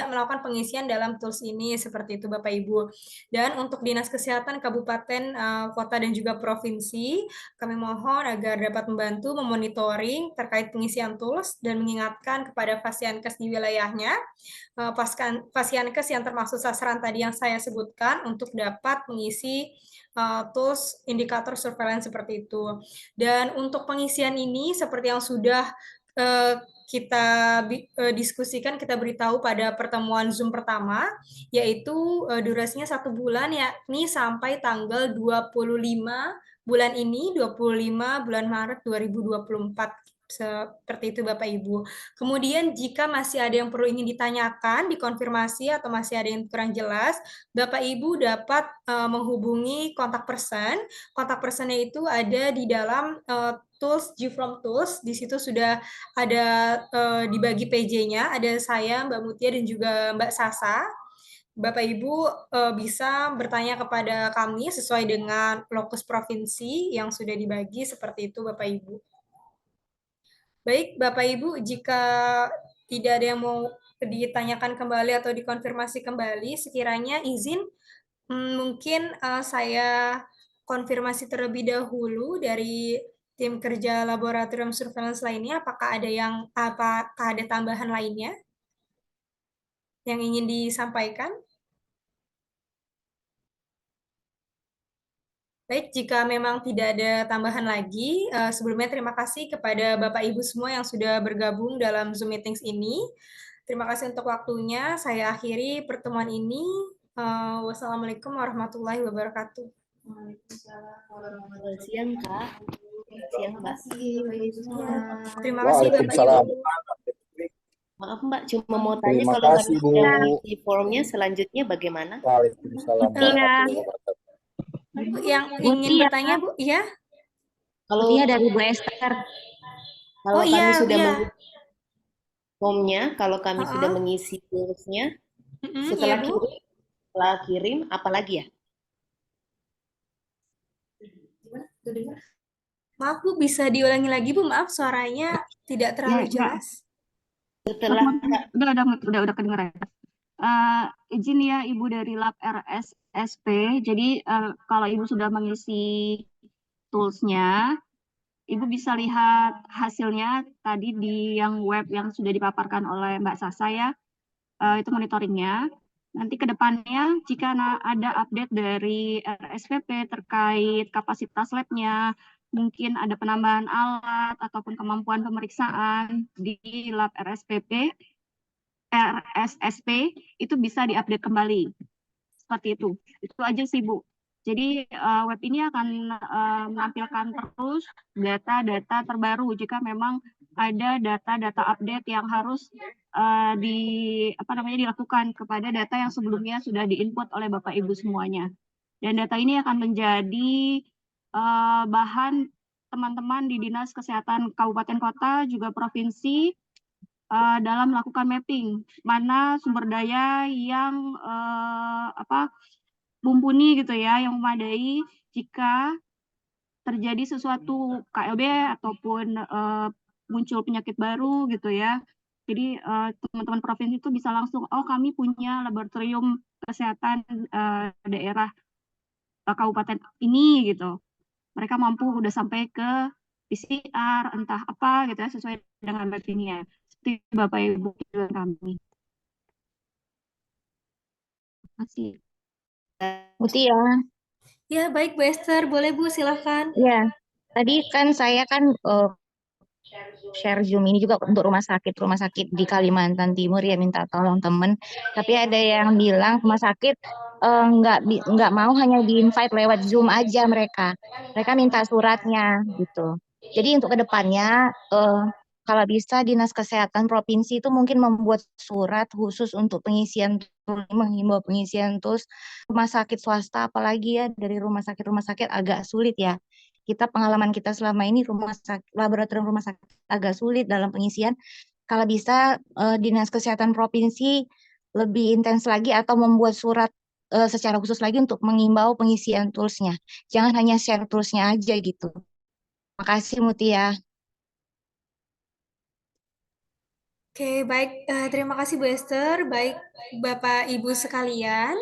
melakukan pengisian dalam tools ini, seperti itu Bapak Ibu. Dan untuk Dinas Kesehatan Kabupaten, Kota dan juga Provinsi, kami mohon agar dapat membantu memonitoring terkait pengisian tools dan mengingatkan kepada Fasiankes di wilayahnya, Fasiankes yang termasuk sasaran tadi yang saya sebutkan untuk dapat mengisi tools indikator surveillance seperti itu. Dan untuk pengisian ini seperti yang sudah kita diskusikan, kita beritahu pada pertemuan Zoom pertama, yaitu durasinya 1 bulan, yakni sampai tanggal 25 bulan ini, 25 bulan Maret 2024. Seperti itu Bapak Ibu. Kemudian jika masih ada yang perlu ingin ditanyakan, dikonfirmasi atau masih ada yang kurang jelas, Bapak Ibu dapat menghubungi kontak person. Kontak personnya itu ada di dalam tools G-From Tools. Di situ sudah ada dibagi PJ-nya, ada saya, Mbak Mutia, dan juga Mbak Sasa. Bapak Ibu bisa bertanya kepada kami sesuai dengan lokus provinsi yang sudah dibagi, seperti itu Bapak Ibu. Baik, Bapak Ibu, jika tidak ada yang mau ditanyakan kembali atau dikonfirmasi kembali, sekiranya izin mungkin saya konfirmasi terlebih dahulu dari tim kerja laboratorium surveillance lainnya, apakah ada tambahan lainnya yang ingin disampaikan? Baik, jika memang tidak ada tambahan lagi, sebelumnya terima kasih kepada Bapak Ibu semua yang sudah bergabung dalam Zoom Meetings ini. Terima kasih untuk waktunya. Saya akhiri pertemuan ini. Wassalamualaikum warahmatullahi wabarakatuh. Selamat siang, Kak. Siang, Mbak. Terima kasih, Bapak Ibu. Maaf, Mbak, cuma mau tanya Terima kalau nggak kasih, bisa Bu. di formnya selanjutnya bagaimana? Waalaikumsalam warahmatullahi wabarakatuh. Yang ingin bertanya, Bu, ya? Kalau Mutia dari Bu Esther. Kalau Oh kami iya, sudah iya. mengisi formnya, kalau kami sudah Heeh. mengisi toolsnya, Iya setelah Bu. kirim, apa lagi ya? Maaf Bu, bisa diulangi lagi Bu, maaf suaranya tidak Ya, terlalu ya. jelas. Setelah Udah kedengeran. Izin ya Ibu dari Lab RSSP. Jadi kalau Ibu sudah mengisi toolsnya, Ibu bisa lihat hasilnya tadi di yang web yang sudah dipaparkan oleh Mbak Sasa ya. Itu monitoringnya. Nanti ke depannya jika ada update dari RSVP terkait kapasitas labnya, mungkin ada penambahan alat ataupun kemampuan pemeriksaan di lab RSSP itu bisa diupdate kembali. Seperti itu. Itu aja sih, Bu. Jadi web ini akan menampilkan terus data-data terbaru jika memang ada data-data update yang harus dilakukan kepada data yang sebelumnya sudah diinput oleh Bapak Ibu semuanya. Dan data ini akan menjadi bahan teman-teman di Dinas Kesehatan Kabupaten Kota juga provinsi dalam melakukan mapping mana sumber daya yang mumpuni gitu ya, yang memadai jika terjadi sesuatu KLB ataupun muncul penyakit baru gitu ya. Jadi teman-teman provinsi itu bisa langsung, oh kami punya laboratorium kesehatan daerah kabupaten ini gitu. Mereka mampu udah sampai ke PCR entah apa gitu ya sesuai dengan mappingnya. Seperti Bapak Ibu kami. Terima kasih. Mutia. Ya, baik Bu Esther. Boleh Bu, silahkan. Ya, tadi kan saya kan share Zoom ini juga untuk rumah sakit di Kalimantan Timur ya, minta tolong temen. Tapi ada yang bilang rumah sakit nggak mau hanya di invite lewat Zoom aja mereka minta suratnya gitu. Jadi untuk kedepannya kalau bisa Dinas Kesehatan Provinsi itu mungkin membuat surat khusus untuk pengisian tools, menghimbau pengisian tools rumah sakit swasta, apalagi ya dari rumah sakit agak sulit ya. Kita pengalaman kita selama ini laboratorium rumah sakit agak sulit dalam pengisian. Kalau bisa Dinas Kesehatan Provinsi lebih intens lagi atau membuat surat secara khusus lagi untuk mengimbau pengisian toolsnya. Jangan hanya share toolsnya aja gitu. Makasih Mutia. Oke, baik. Terima kasih Bu Esther. Baik Bapak Ibu sekalian,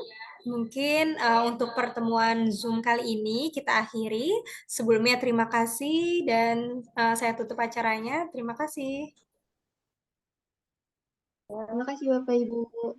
mungkin untuk pertemuan Zoom kali ini kita akhiri. Sebelumnya terima kasih dan saya tutup acaranya. Terima kasih. Terima kasih Bapak Ibu.